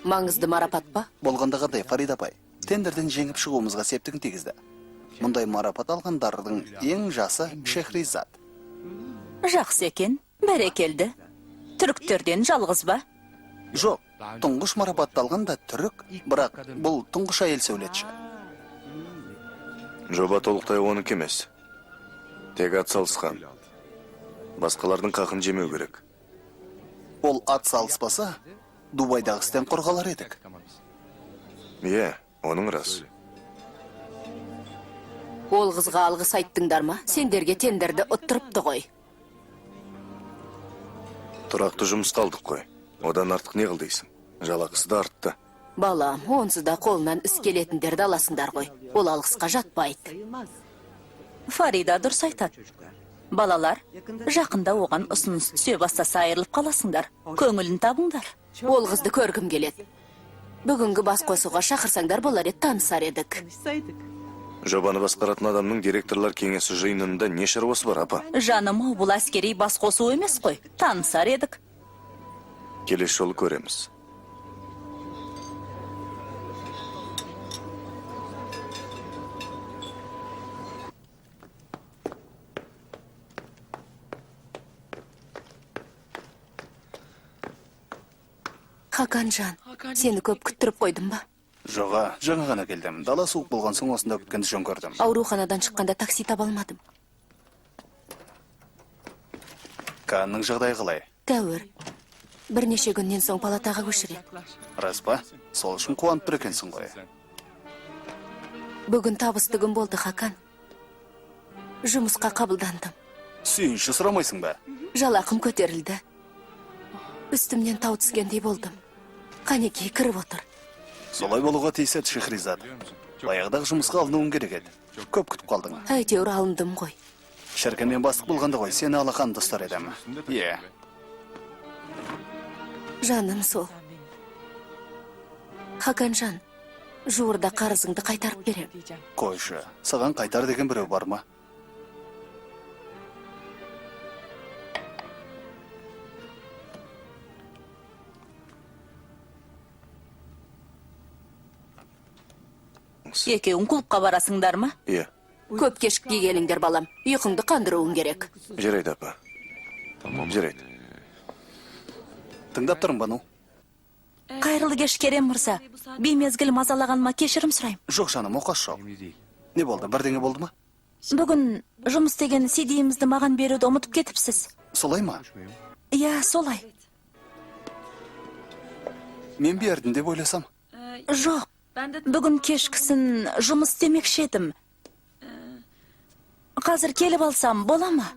Speaker 4: Маңызды марапат па?
Speaker 3: Болғанда қандай, Фарид апай? Тендерден жеңіп шығуымызға септігін тигізді. Мұндай марапат алғандардың ең жасы Шехризат.
Speaker 2: Жақсы екен, бәрекелді. Түріктерден жалғыз ба?
Speaker 3: Жоқ, тұңғыш марапатты алғанда түрік, бірақ бұл тұңғыш әйел сәулетші.
Speaker 1: Жоба толықтай оныкі емес. Тек атсалысқан. Басқалардың қақын жемеу керек.
Speaker 3: Ол ат салыспаса, Дубайдағы істен қорғалар едік.
Speaker 1: Иә, оның рас.
Speaker 4: Ол қызға алғыс айттыңдар ма? Сендерге тендерді ұттырыпты ғой.
Speaker 1: Тұрақты жұмыс қалдық қой. Одан артық не қылдейсің? Жалақысы да артты.
Speaker 4: Балам, онсыз да қолынан іс келетіндерді аласыңдар ғой. Ол алғысқа жатпайды.
Speaker 2: Фарида дұрыс айтады. Балалар, жақында оған ұсыныс түсе бастаса айырылып қаласыңдар. Көңілін табыңдар.
Speaker 4: Ол қызды көргім келеді. Бүгінгі бас қосуға шақырсаңдар болар еді, танысар едік.
Speaker 1: Жобаны басқаратын адамның директорлар кеңесі жиынында не шаруасы бар, апа?
Speaker 2: Жаным, бұл әскери бас қосу емес қой. Танысар едік.
Speaker 1: Келесі жолы көреміз.
Speaker 4: Хаканжан, сені көп күттіріп қойдым ба?
Speaker 3: Жоға, жаңа ғана келдім. Дала суық болған соң осында күткенді жөн көрдім.
Speaker 4: Ауруханадан шыққанда такси таба алмадым.
Speaker 3: Канның жағдайы қалай?
Speaker 4: Тәуір. Бірнеше күннен соң палатаға көшіреді.
Speaker 3: Рас па? Сол үшін қуанып тұр екенсің ғой.
Speaker 4: Бүгін табысты күн болды, Хакан. Жұмысқа қабылдандым.
Speaker 3: Сүйінші сұрамайсың ба?
Speaker 4: Жалақым көтерілді. Үстімнен тау түскендей болдым. Қанекей кіріп отыр.
Speaker 3: Солай болуға тиіседі, Шехризат. Баяғыдағы жұмысқа алынуың керек еді. Көп күтіп қалдың.
Speaker 4: Әйтеуір алындым ғой.
Speaker 3: Шіркінмен бастық болғанда ғой, сені алақан достар едім. Иә.
Speaker 4: Жаным сол. Хаканжан, жуырда қарызыңды қайтарып берем.
Speaker 3: Қойшы, саған қайтар деген біреу бар ма?
Speaker 2: Екеуің клубқа барасыңдар ма?
Speaker 1: Иә,
Speaker 4: Көп кешікке келіңдер, балам. Ұйқыңды қандыруың керек.
Speaker 1: жарайды апа. Жарайды.
Speaker 3: Тыңдап тұрмын, Бану.
Speaker 2: Қайырлы кеш Керем мырза. Беймезгіл мазалағаныма кешірім сұрайым.
Speaker 3: Жоқ жаным, оқас жоқ. Не болды, бірдеңе болды ма?
Speaker 2: Бүгін жұмыс деген CD-мізді маған беруді ұмытып кетіпсіз.
Speaker 3: Солай ма?
Speaker 2: Иә, солай.
Speaker 3: Мен бердім деп ойласам.
Speaker 2: Жоқ, бүгін кешкісін жұмыс демекші едім. Қазір келіп алсам, бола ма?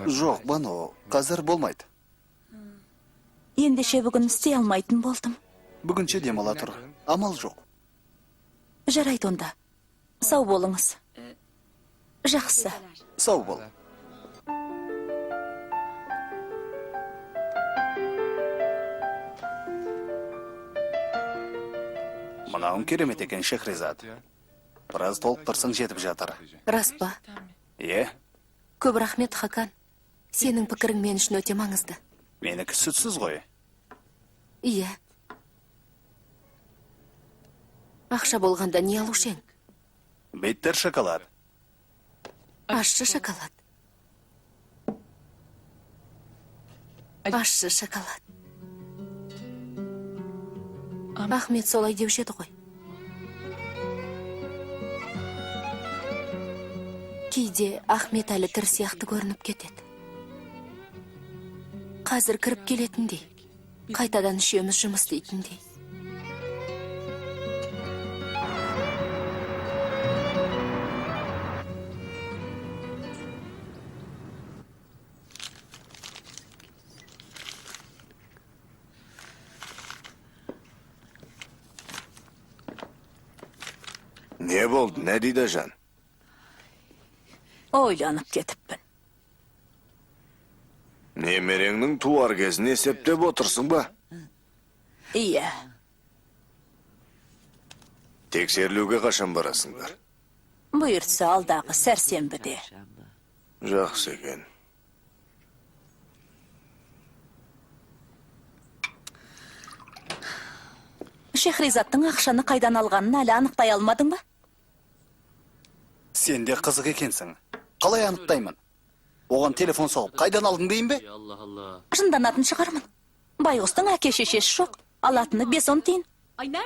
Speaker 3: Жоқ, Бану, қазір болмайды.
Speaker 2: Ендеше бүгін істей алмайтын болдым.
Speaker 3: Бүгінше демала тұр. Амал жоқ.
Speaker 2: Жарайды онда. Сау болыңыз. Жақсы.
Speaker 3: Сау бол. Мынауың керемет екен, Шехризат. Біраз толықтырсың жетіп жатыр.
Speaker 4: Рас па?
Speaker 3: Е,
Speaker 4: Көп рахмет, Хакан. Сенің пікірің мен үшін өте маңызды.
Speaker 3: менікі сүтсіз ғой.
Speaker 4: Иә. Ақша болғанда не алушы ең?
Speaker 3: Беттер шоколад.
Speaker 4: Ашшы шоколад. Ашшы шоколад. Ахмет солай деуші еді ғой. Кейде Ахмет әлі тір сияқты көрініп кетеді. Қазір кіріп келетіндей. Қайтадан үшеуміз жұмыс дейтіндей.
Speaker 1: Не болды, не дейді жан?
Speaker 2: Ойланып кетіппін.
Speaker 1: Немереңнің туар кезін есептеп отырсың ба?
Speaker 2: Иә,
Speaker 1: Тексерілуге қашан барасыңдар?
Speaker 2: бұйыртса алдағы сәрсенбіде.
Speaker 1: Жақсы екен.
Speaker 2: Шехризаттың ақшаны қайдан алғанын әлі анықтай алмадың ба?
Speaker 3: Сен де қызық екенсің. Қалай анықтаймын? Оған телефон соғып, қайдан алдың дейін бе?
Speaker 7: Allah Allah.
Speaker 2: Жынданатын шығармын. Байғұстың әке шешесі жоқ. Алатыны 5-10 тиын.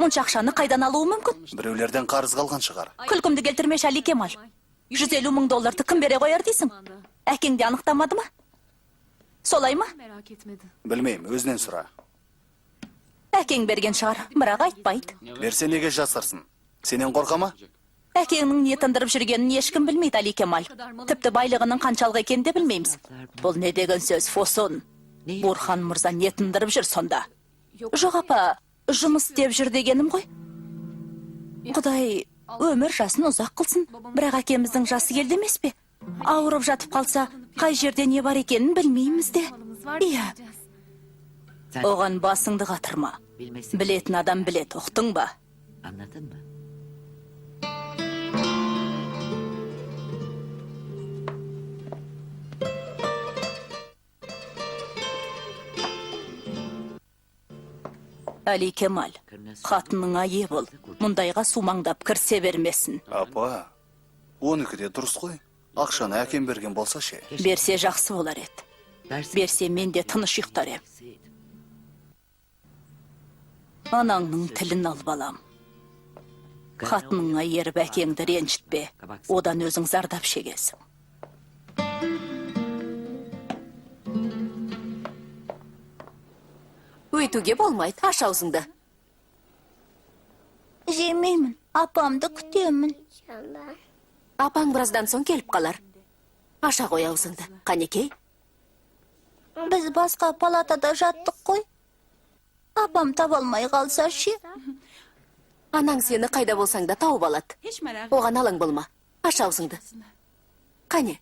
Speaker 2: Мұнша ақшаны қайдан алуы мүмкін?
Speaker 3: Біреулерден қарыз қалған шығар.
Speaker 2: Күлкімді келтірмеш Али Кемал. 150 мың долларды кім бере қояр дейсің? Әкеңде анықтамады ма? Солай ма?
Speaker 3: Білмеймін, өзінен сұра.
Speaker 2: Әкең берген шығар, бірақ айтпайды.
Speaker 3: Берсе неге жасырсын? Сенен қорқа ма?
Speaker 2: Әкеңнің не тындырып жүргенін ешкім білмейді, Али Кемал. Тіпті байлығының қаншалық екенін де білмейміз. Бұл не деген сөз, Фосон? Бурхан мырза не тындырып жүр сонда? Жоқ апа, жұмыс істеп жүр дегенім ғой. Құдай өмір жасын ұзақ қылсын, бірақ әкеміздің жасы келді емес пе? Ауырып жатып қалса, қай жерде не бар екенін білмейміз де. Иә, оған басыңды қатырма. Білетін адам білет, ұқтың ба?
Speaker 5: Anladın mı?
Speaker 2: Али Кемал, қатыныңа ие бол. Мұндайға сумаңдап кірсе бермесін.
Speaker 3: Апа, 12-де дұрыс қой. Ақшаны әкем берген болса ше.
Speaker 2: Берсе жақсы болар еді. Берсе мен де тыныш ұйықтар ем. Анаңның тілін ал балам. Қатыныңа еріп әкеңді ренжітпе. Одан өзің зардап шегесің.
Speaker 4: Өйтуге болмайды, аш аузыңды.
Speaker 2: Жемеймін, апамды күтемін.
Speaker 4: Апаң біраздан соң келіп қалар. Аша қой аузыңды, қанекей?
Speaker 2: Біз басқа палатада жаттық қой. Апам таба алмай қалса ше?
Speaker 4: Анаң сені қайда болсаң да тауып алады. Оған алаң болма. Аш аузыңды. Қане?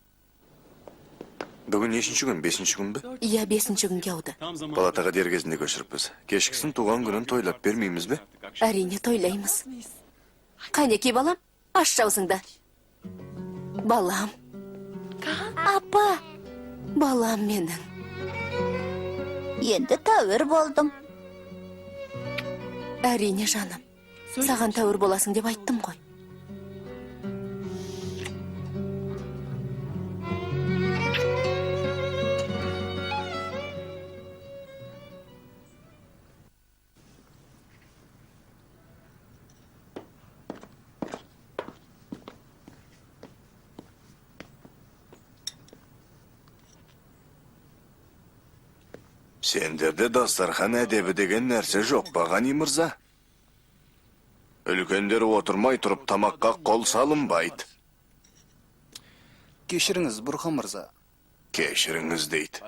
Speaker 1: Бүгін нешінші күн, 5-ші күн бе?
Speaker 4: Iya, 5-ші күнге ауды.
Speaker 1: Палатаға дер кезінде көшіріппіз. Кешкісін туған күнін тойлап бермейміз бе?
Speaker 4: Әрине тойлаймыз. Қайнеке балам, аш аузыңды. Балам. Апа. Балам менің.
Speaker 2: Енді тәуір болдым.
Speaker 4: Әрине жаным. Саған тәуір боласың деп айттым ғой.
Speaker 1: Сендерде дастархан әдебі деген нәрсе жоқ па, Ғани мырза? Үлкендер отырмай тұрып тамаққа қол салынбайды.
Speaker 3: Кешіріңіз, Бурхан мырза.
Speaker 1: Кешіріңіз дейді.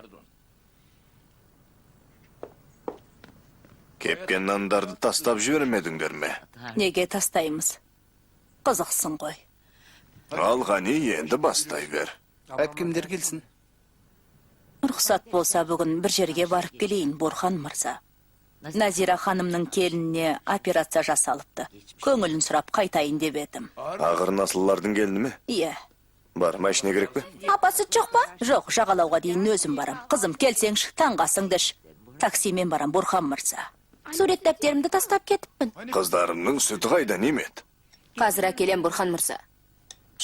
Speaker 1: Кепкен нандарды тастап жібермедіңдер ме?
Speaker 2: Неге тастаймыз? Қызықсың ғой.
Speaker 1: Ал Ғани енді бастай бер.
Speaker 3: Әпкемдер келсін.
Speaker 2: Рұқсат болса бүгін бір жерге барып келейін, Бурхан мырза. Назира ханымның келініне операция жасалыпты. Көңілін сұрап қайтайын деп едім.
Speaker 1: Ағыр насыллардың келіні ме?
Speaker 2: Иә.
Speaker 1: Бар, машина керек пе?
Speaker 2: Апасы жоқ па? Жоқ, жағалауға дейін өзім барам. Қызым, келсеңші, таңғасыңды іш. Таксимен барам, Бурхан мырза.
Speaker 4: Сурет дәптерімді тастап кетіппін.
Speaker 1: Қыздарымның сүті қайда немет?
Speaker 4: Қазір әкелем, Бурхан мырза.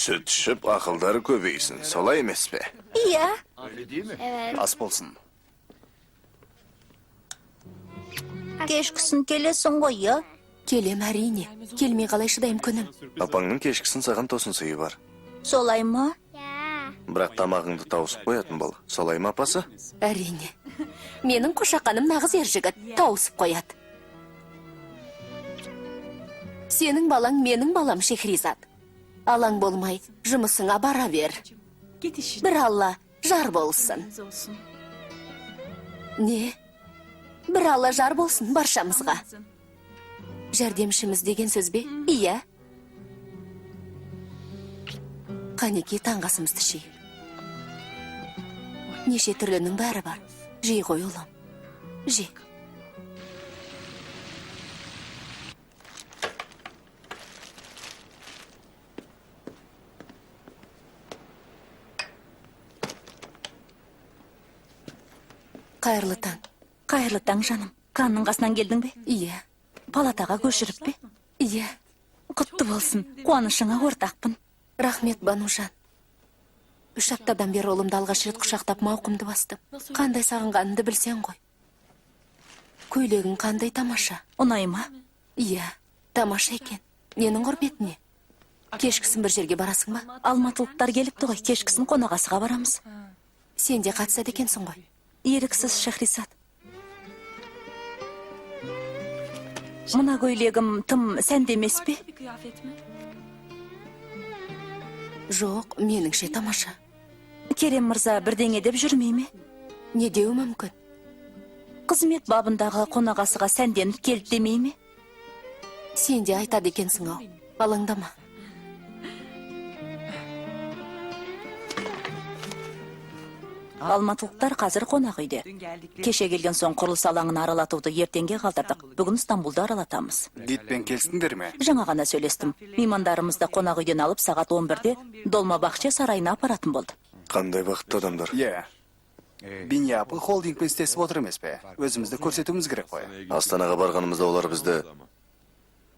Speaker 1: Сүт ішіп, ақылдары көбейсін, солай емес пе?
Speaker 2: Иә.
Speaker 3: Ас болсын.
Speaker 2: Кешкісін келесің ғой, иә?
Speaker 4: Келем әрине. Келмей қалай шыдайым күнім.
Speaker 1: Апаңның кешкісін саған тосын сыйы бар.
Speaker 2: Солай ма?
Speaker 1: Бірақ тамағыңды тауысып қоятын бол. Солай ма, апасы?
Speaker 4: Әрине. Менің қошақаным нағыз ер жігіт, тауысып қояды. Сенің балаң менің балам, Шехризат. Алаң болмай, жұмысыңа бара бер. Bir Алла жар болсын. Не? Bir Алла жар болсын баршамызға. Жәрдемшіміз деген сөз бе? Иә. Қанеке таңғасымызды шей. Неше түрлінің бәрі бар. Жей ғой ұлым. Жей. Қайырлы таң.
Speaker 2: Қайырлы таң, жаным. Қанның қасынан келдің бе?
Speaker 4: Иә.
Speaker 2: Палатаға көшіріп бе?
Speaker 4: Иә.
Speaker 2: Құтты болсын. Қуанышыңа ортақпын.
Speaker 4: Рахмет, Банужан. 3 аптадан бері ұлымды алғаш рет құшақтап мауқымды бастым. Қандай сағынғанымды білсең ғой. Көйлегің қандай тамаша.
Speaker 2: Ұнай ма?
Speaker 4: Иә, тамаша екен. Ненің құрметіне? Кешкісін бір жерге барасың ба?
Speaker 2: Алматылықтар келіпті ғой, кешкісін қонағасыға барамыз.
Speaker 4: Сен де қатысады екенсің ғой.
Speaker 2: Еріксіз, Шахрисат. Мына көйлегім тым сәнді емес пе?
Speaker 4: Жоқ, меніңше тамаша.
Speaker 2: Керем мырза бірдеңе деп жүрмей ме?
Speaker 4: Не деу мүмкін?
Speaker 2: Қызмет бабындағы қонағасыға сәнденіп келді демей ме?
Speaker 4: Сен де айтады екенсің ау. Алаңдама.
Speaker 2: Алматылықтар қазір қонақ үйде. Кеше келген соң құрылыс алаңын аралатуды ертеңге қалдырдық. Бүгін Стамбулды аралатамыз.
Speaker 3: Гидпен келсіңдер ме?
Speaker 2: Жаңа ғана сөйлестім. Меймандарымызды қонақ үйден алып сағат 11-де Долмабақче сарайына апаратын болды.
Speaker 1: Қандай бақытты адамдар.
Speaker 3: Иә. Биня апы холдингпен істесіп отыр емес пе? Өзімізді көрсетуіміз керек қой.
Speaker 1: Астанаға барғанымызда олар бізді...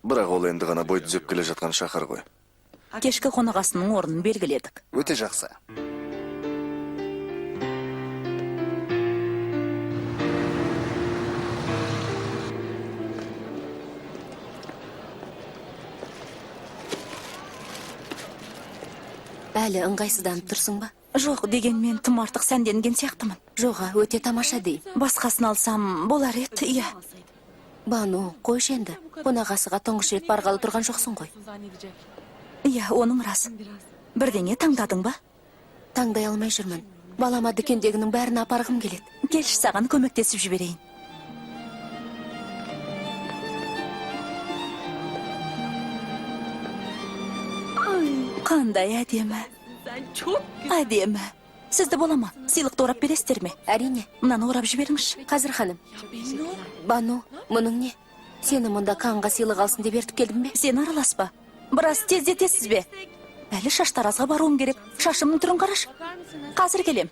Speaker 1: Бірақ ол енді ғана бой түзеп келе жатқан шақыр ғой.
Speaker 2: Кешкі қонағасының орнын белгіледік.
Speaker 3: Өте жақсы.
Speaker 4: Әлі ыңғайсызданып тұрсың ба?
Speaker 2: Жоқ, дегенмен тым артық сәнденген сияқтымын.
Speaker 4: Жоға, өте тамаша дейм.
Speaker 2: Басқасын алсам болар еді, иә.
Speaker 4: Бану, қойшы енді. Қонағасыға тұңғыш рет барғалы тұрған жоқсың ғой.
Speaker 2: Иә, оның рас. Бірдеңе таңдадың ба?
Speaker 4: Таңдай алмай жүрмін. Балама дүкендегінің бәрін апарғым келеді.
Speaker 2: Келші, саған көмектесіп жіберейін. Қандай әдемі. Әдемі. Сізді болама. Сыйлықты орап бересіздер ме?
Speaker 4: Әрине.
Speaker 2: Мынаны орап жіберіңізші.
Speaker 4: Қазір ханым. Бану, мұның не? Сені мұнда қанға сыйлық алсын деп ертіп келдім бе?
Speaker 2: Сен араласпа. Біраз тездетесіз бе? Әлі шаштаразға баруым керек. Шашымның түрін қараш. Қазір келем.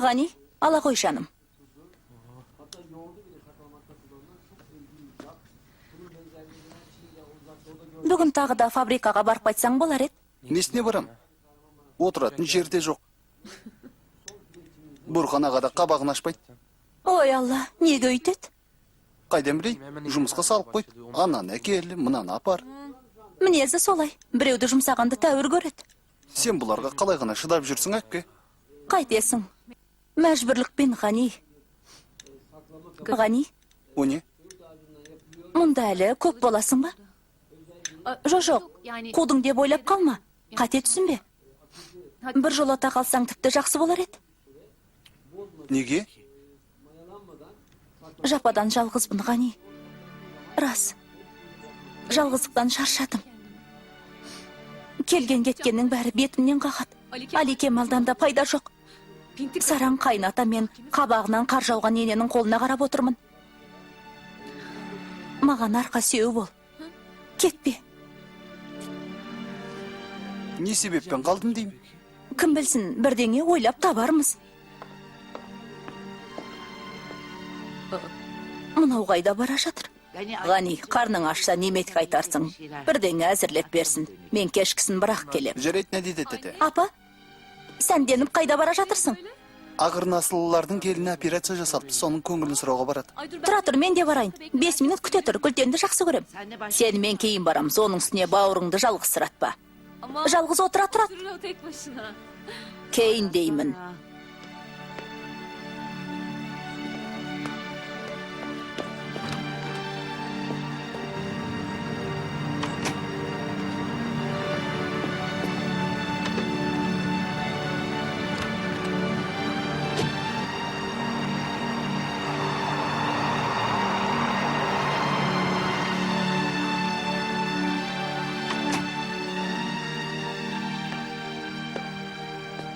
Speaker 2: Ғани, ала қой жаным. Бүгін тағы да фабрикаға барып қайтсаң болар еді.
Speaker 3: Несіне барам? Отыратын жерде жоқ. Бурхан аға да қабағын ашпайды.
Speaker 2: Ой алла, неге өйтеді?
Speaker 3: Қайдан білейін? Жұмысқа салып қойды. Ананы әкел, мынаны апар.
Speaker 2: Мінезі солай. Біреуді жұмсағанды тәуір көреді.
Speaker 3: Сен бұларға қалай ғана шыдап жүрсің әпке?
Speaker 2: Қайтесің? Мәжбүрлікпен, Ғани. Ғани,
Speaker 3: О не?
Speaker 2: мұнда әлі көп боласың ба? Жоқ, қудың деп ойлап қалма. Қате түсінбе. Бір жолата қалсаң тіпті жақсы болар еді.
Speaker 3: Неге?
Speaker 2: Жападан жалғызбын, Ғани. Рас. Жалғыздықтан шаршадым. Келген кеткеннің бәрі бетімнен қағады. Али Кемалдан да пайда жоқ. Сараң қайната мен қабағынан қар жауған ененің қолына қарап отырмын. Маған арқа сүйеу бол. Кетпе.
Speaker 3: Не себеппен қалдым деймін?
Speaker 2: Кім білсін, бірдеңе ойлап табармыз. Мынау қайда бара жатыр? Ғани, қарның ашса немет қайтарсың. Бірдеңе әзірлеп берсін. Мен кешкісін бірақ келем.
Speaker 3: Жарайды, не дейді тәте?
Speaker 2: Апа, сәнденіп қайда бара жатырсың?
Speaker 3: Ағыр насылылардың келіне операция жасалыпты, соның көңілін сұрауға барады.
Speaker 2: Тұра тұр, мен де барайын. 5 минут күте тұр, Күлтенді жақсы көрем. Сен мен кейін барамыз, оның үстіне бауырыңды жалғызсыратпа. Жалғыз отыра тұрат. Кейін деймін.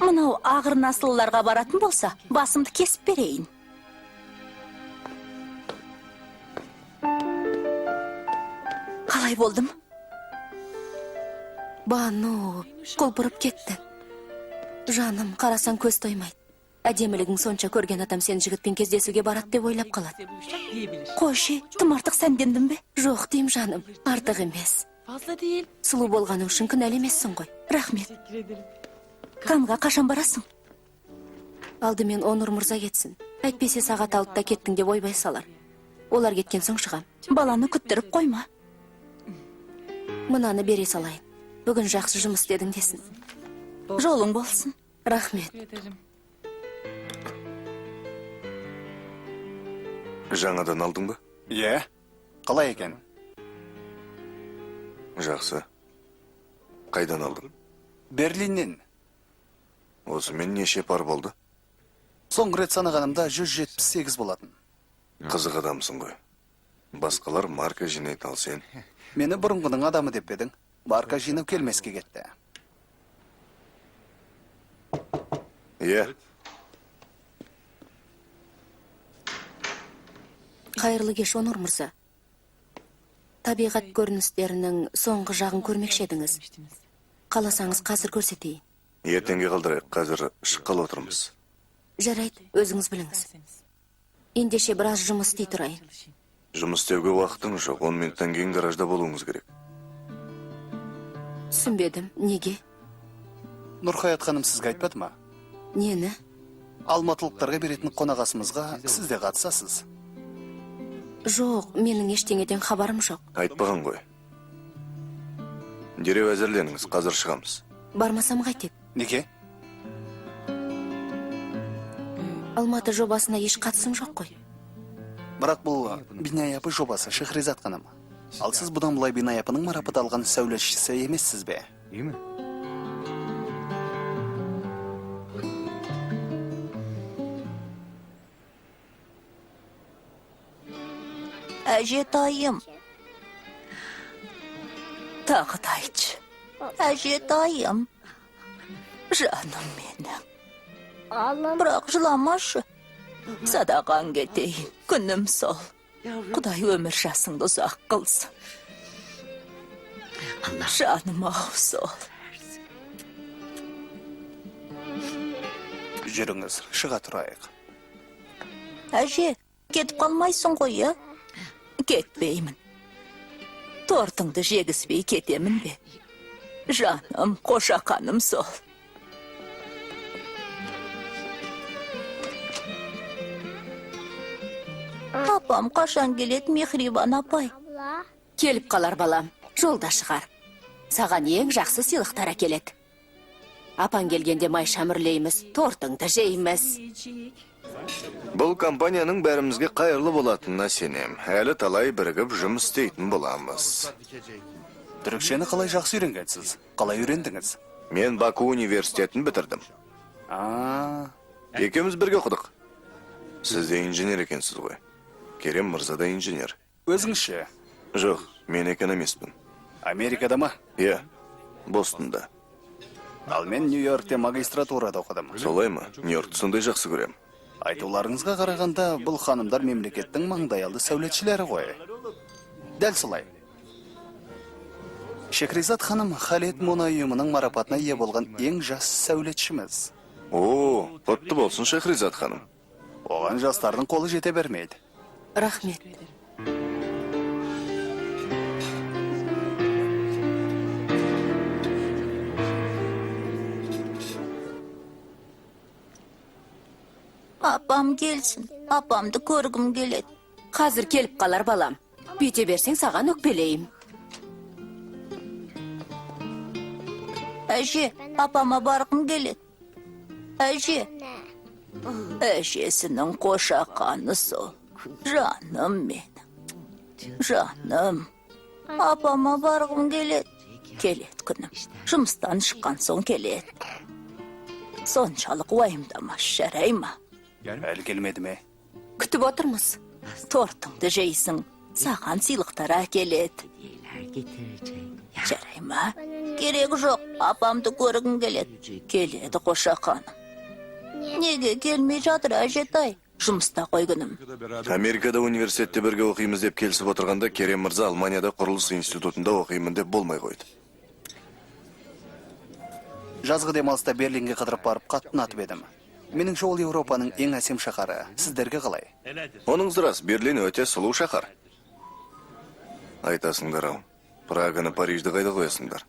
Speaker 2: Мынау ағыр насылыларға баратын болса, басымды кесіп берейін. Қалай болдым?
Speaker 4: Бану, құлпырып кетті. Жаным, қарасаң көз тоймайды. Әдемілігің сонша көрген адам сен жігітпен кездесуге барады деп ойлап қалады.
Speaker 2: Қойшы, тым артық сәндендің бе?
Speaker 4: Жоқ дейм жаным, артық емес. Сұлу болғаның үшін кінәлі емессің ғой.
Speaker 2: Рахмет. Қанға қашан барасың?
Speaker 4: Алдымен Онур мырза кетсін. Әйтпесе сағат 6-та кеттің деп ойбай салар. Олар кеткен соң шығам.
Speaker 2: Баланы күттіріп қойма.
Speaker 4: Мынаны бере салайын. Бүгін жақсы жұмыс дедің десін.
Speaker 2: Жолың болсын.
Speaker 4: Рахмет.
Speaker 1: Жаңадан алдың ба?
Speaker 3: Е, қалай екен?
Speaker 1: Жақсы. Қайдан алдың?
Speaker 3: Берлиннен.
Speaker 1: Осымен неше пар болды?
Speaker 3: Соңғы рет санағанымда 178 болатын.
Speaker 1: Қызық адамсың ғой. Басқалар марка жинайды, ал сен.
Speaker 3: Мені бұрынғының адамы деп едің. Марка жинау келмеске кетті.
Speaker 1: Е,
Speaker 4: Қайырлы кеш, Онур мырза. Табиғат көріністерінің соңғы жағын көрмекші едіңіз. Қаласаңыз қазір көрсетейін.
Speaker 1: ертеңге қалдырайық, қазір шыққалы отырмыз.
Speaker 4: Жарайды, өзіңіз біліңіз. Ендеше біраз жұмыс істей тұрайын.
Speaker 1: Жұмыс істеуге уақытың жоқ, 10 минуттан кейін гаражда болуыңыз керек.
Speaker 4: Түсінбедім, неге?
Speaker 3: Нұрхаят ханым сізге айтпады ма?
Speaker 4: Нені?
Speaker 3: Алматылықтарға беретін қонағасымызға сіз де қатысасыз.
Speaker 4: Жоқ, менің ештеңеден хабарым жоқ.
Speaker 1: Айтпаған ғой. Дереу әзірленіңіз, қазір шығамыз.
Speaker 4: Бармасам қайтеді.
Speaker 3: Неге?
Speaker 4: Алматы жобасына еш қатысым жоқ қой.
Speaker 3: Бірақ бұл Бинаяпы жобасы Шехризат ханым. Ал сіз бұдан бұлай Бинаяпының марапат алған сәулетшісі емессіз бе?
Speaker 2: Әжетайым, Тағы да айтшы. Әже дайым. Жаным менің. Бірақ жыламашы. Садаған кетейін. Күнім сол. Құдай өмір жасыңды ұзақ қылсын. Жаным ау сол.
Speaker 3: Жүріңіз, шыға тұрайық.
Speaker 2: Әже, кетіп қалмайсың ғой, я? Кетпеймін. Тортыңды жегізбей кетемін бе? Жаным, қошақаным сол. Апам қашан келет, Мехрибан апай?
Speaker 4: Келіп қалар балам, жолда шығар. Саған ең жақсы сыйлықтар әкеледі. Апаң келгенде май шамырлейміз, тортыңды жейміз.
Speaker 1: Бұл компанияның бәрімізге қайырлы болатынына сенем. Әлі талай бірігіп жұмыс істейтін боламыз.
Speaker 3: Түрікшені қалай жақсы үйренгенсіз? Қалай үйрендіңіз?
Speaker 1: Мен Баку университетін бітірдім. Екеуміз бірге оқыдық. Сіз де инженер екенсіз ғой. Керем мырза да инженер.
Speaker 3: Өзіңізше?
Speaker 1: Жоқ, мен экономистпін.
Speaker 3: Америкада ма?
Speaker 1: Иә, Бостонда.
Speaker 3: Ал мен Нью-Йоркте магистратурада оқыдым.
Speaker 1: Солай ма? Нью-Йоркты сондай жақсы көрем.
Speaker 3: Айтуларыңызға қарағанда, бұл ханымдар мемлекеттің маңдайалды сәулетшілері ғой. Дәл солай. Шехризат ханым Халет мұнай ұйымының марапатына ие болған ең жас сәулетшіміз.
Speaker 1: О, құтты болсын Шехризат ханым.
Speaker 3: Оған жастардың қолы жете бермейді.
Speaker 4: Рахмет.
Speaker 2: Апам келсін. Апамды көргім келеді.
Speaker 4: Қазір келіп қалар балам. Бүйте берсең саған өкпелейім.
Speaker 2: Әже, апама барғым келеді. Әже. Әжесінің қошақаны сол. Жаным менің. Жаным. Апама барғым келеді. Келеді күнім. Жұмыстан шыққан соң келеді. Соншалық уайымдамас, жарай ма?
Speaker 3: Әлі келмеді ме?
Speaker 4: Күтіп отырмыз.
Speaker 2: Тортыңды жейсің, саған сыйлықтар әкеледі. Жарай ма? Керек жоқ, апамды көргім келеді. Келеді қошақаным. Неге келмей жатыр әжетай? Жұмыста қой күнім.
Speaker 1: Америкада университетте бірге оқимыз деп келісіп отырғанда Керем мырза Алманияда құрылыс институтында оқимын деп болмай қойды.
Speaker 3: Жазғы демалыста Берлинге қыдырып барып қатты ұнатып едім. Меніңше ол Еуропаның ең әсем шаһары. Сіздерге қалай?
Speaker 1: Оныңыз рас, Берлин өте сұлу шаһар. Айтасыңдар ау, Праганы, Парижді қайда қоясыңдар?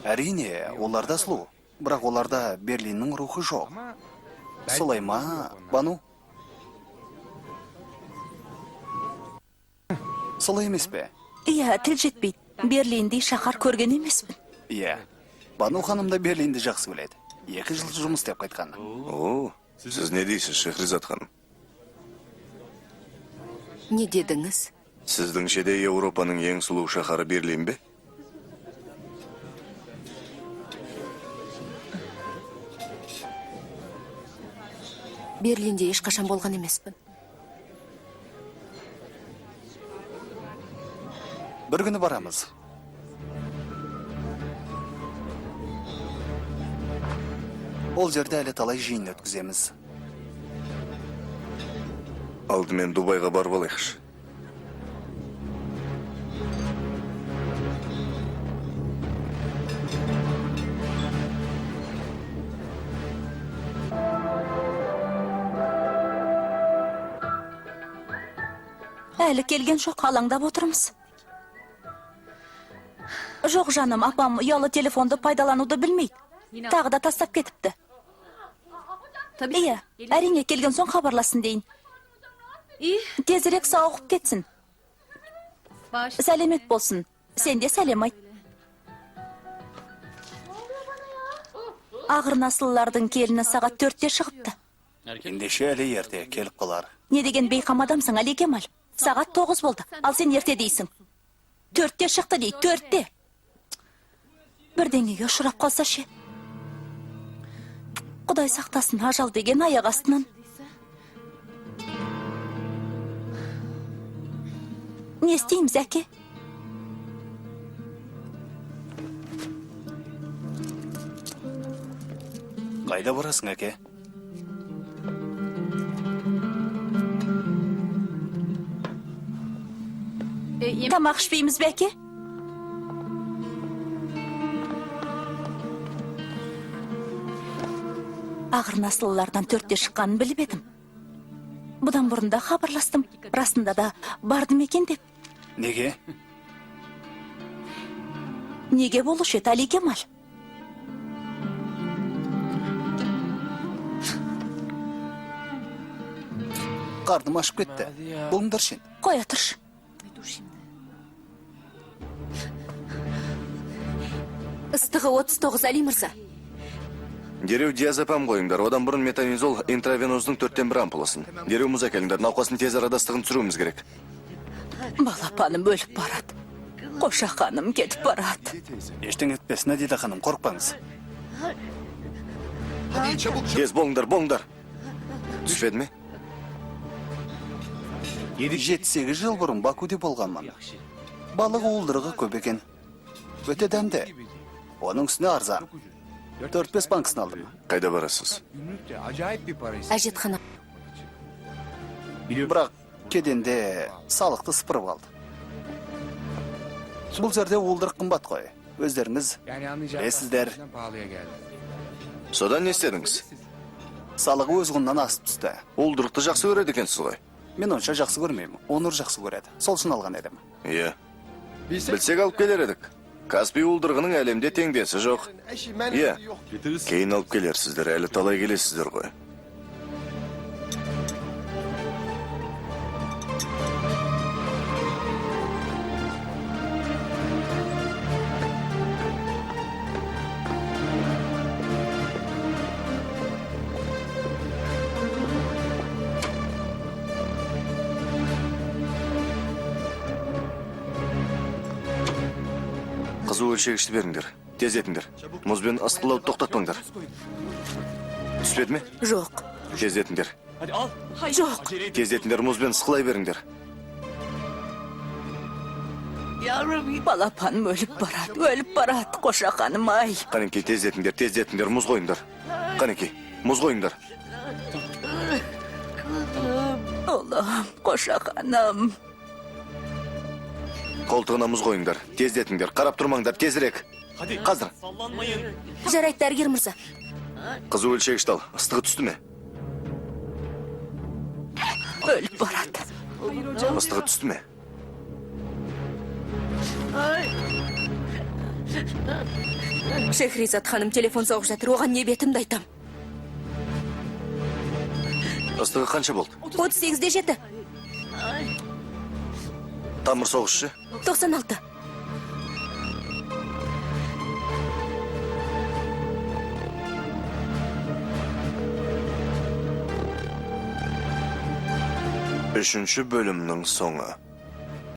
Speaker 3: Әрине, оларда сұлу. Бірақ оларда Берлиннің рухы жоқ. Солай ма, Бану? Солай емес пе?
Speaker 2: Иә, тіл жетпейді. Берлиндей шаһар көрген емеспін.
Speaker 3: Иә. Бану ханым да Берлинді жақсы біледі. 2 жыл жұмыс істеп қайтқан.
Speaker 1: О, сіз не дейсіз, Шехризат ханым?
Speaker 4: Не дедіңіз?
Speaker 1: Сіздің де Еуропаның ең сұлу шаһары Берлин бе?
Speaker 4: Берлинде ешқашан болған емеспін.
Speaker 3: Бір күні барамыз. Ол жерде әлі талай жиын өткіземіз.
Speaker 1: Алдымен Дубайға барып алайықшы.
Speaker 2: Әлі келген жоқ, алаңдап отырмыз. Жоқ жаным, апам ұялы телефонды пайдалануды білмейді. Тағы да тастап кетіпті. Иә, әрине келген соң хабарласын дейін. Тезірек сауығып кетсін. Сәлемет болсын. Сен де сәлем айт. Ағыр насыллардың келіні сағат 4-те шығыпты.
Speaker 3: Ендеше әлі ерте келіп қалар.
Speaker 2: Не деген бейқам адамсың, Али Кемал? Сағат 9 болды, ал сен ерте дейсің. 4-те шықты дей, 4-те. Бірдеңеге ұшырап қалса ше. Құдай сақтасын, ажал деген аяқ астынан. Не істейміз, әке?
Speaker 3: Кайда барасың, әке?
Speaker 2: Тамақ ішпейміз бе, әке? Ағыр насылылардан 4-те шыққанын біліп едім. Бұдан бұрында хабарластым. Расында да бардым екен деп.
Speaker 3: Неге?
Speaker 2: Неге болушы еді, Али Кемал?
Speaker 3: Қардым ашып кетті. Болыңдар шен.
Speaker 2: Қоя тұршы.
Speaker 4: Ыстығы 39, Али мырза.
Speaker 1: Дереу диазепам қойыңдар. Одан бұрын метамизол интравеноздың 4-тен 1 ампуласын. Дереу мұз әкеліңдер. Науқасын тез арада ыстығын түсіруіміз керек.
Speaker 2: Балапаным өліп барады. Қошақаным кетіп барады.
Speaker 3: Ештің етпесіне дейді ханым, қорықпаңыз.
Speaker 1: Тез болыңдар, болыңдар. Түспеді ме?
Speaker 3: 7-8 жыл бұрын Бакуде болғанмын. Балық уылдырығы көп екен. Өте дәмді. Оның үстіне арзан. 4-5 банкысын алдым.
Speaker 1: Қайда барасыз?
Speaker 4: Әжетхана.
Speaker 3: Бірақ кеденде салықты сыпырып алды. Бұл жерде уылдырық қымбат қой. Өздеріңіз білесіздер.
Speaker 1: Содан не істедіңіз?
Speaker 3: Салығы өз құнынан асып түсті.
Speaker 1: Уылдырықты жақсы көреді екенсіз ғой.
Speaker 3: Мен онша жақсы көрмеймін. Оныр жақсы көреді. Сол үшін алған едім.
Speaker 1: Иә. Білсек алып келер едік. Каспий уылдырығының әлемде теңдесі жоқ. Иә. Кейін алып келерсіздер, әлі талай келесіздер ғой. Қызу өлшегішті беріңдер. Тез етіңдер. Мұзбен ысқылауды тоқтатпаңдар. Түспеді ме?
Speaker 2: Жоқ,
Speaker 1: Тез етіңдер.
Speaker 2: жоқ.
Speaker 1: Тез етіңдер, мұзбен ысқылай беріңдер.
Speaker 2: Балапаным өліп барады, қошақаным ай.
Speaker 1: Қанекей, тез етіңдер, мұз қойыңдар. Қанекей, мұз қойыңдар.
Speaker 2: Олым, қошақаным.
Speaker 1: Қолтығына мұз қойыңдар. Тез етіңдер, қарап тұрмаңдар, тезірек. Қазір.
Speaker 4: Жарайды, дәрігер мырза.
Speaker 1: Қызу өлшегішті ал, ыстығы түсті ме?
Speaker 2: Өліп барады.
Speaker 1: Ыстығы түсті ме?
Speaker 4: Шехризат ханым телефон соғып жатыр. Оған не бетімді айтам?
Speaker 1: Ыстығы қанша болды?
Speaker 4: 38-де 7.
Speaker 1: Тамыр соғышы?
Speaker 4: 96.
Speaker 1: Үшінші бөлімнің соңы.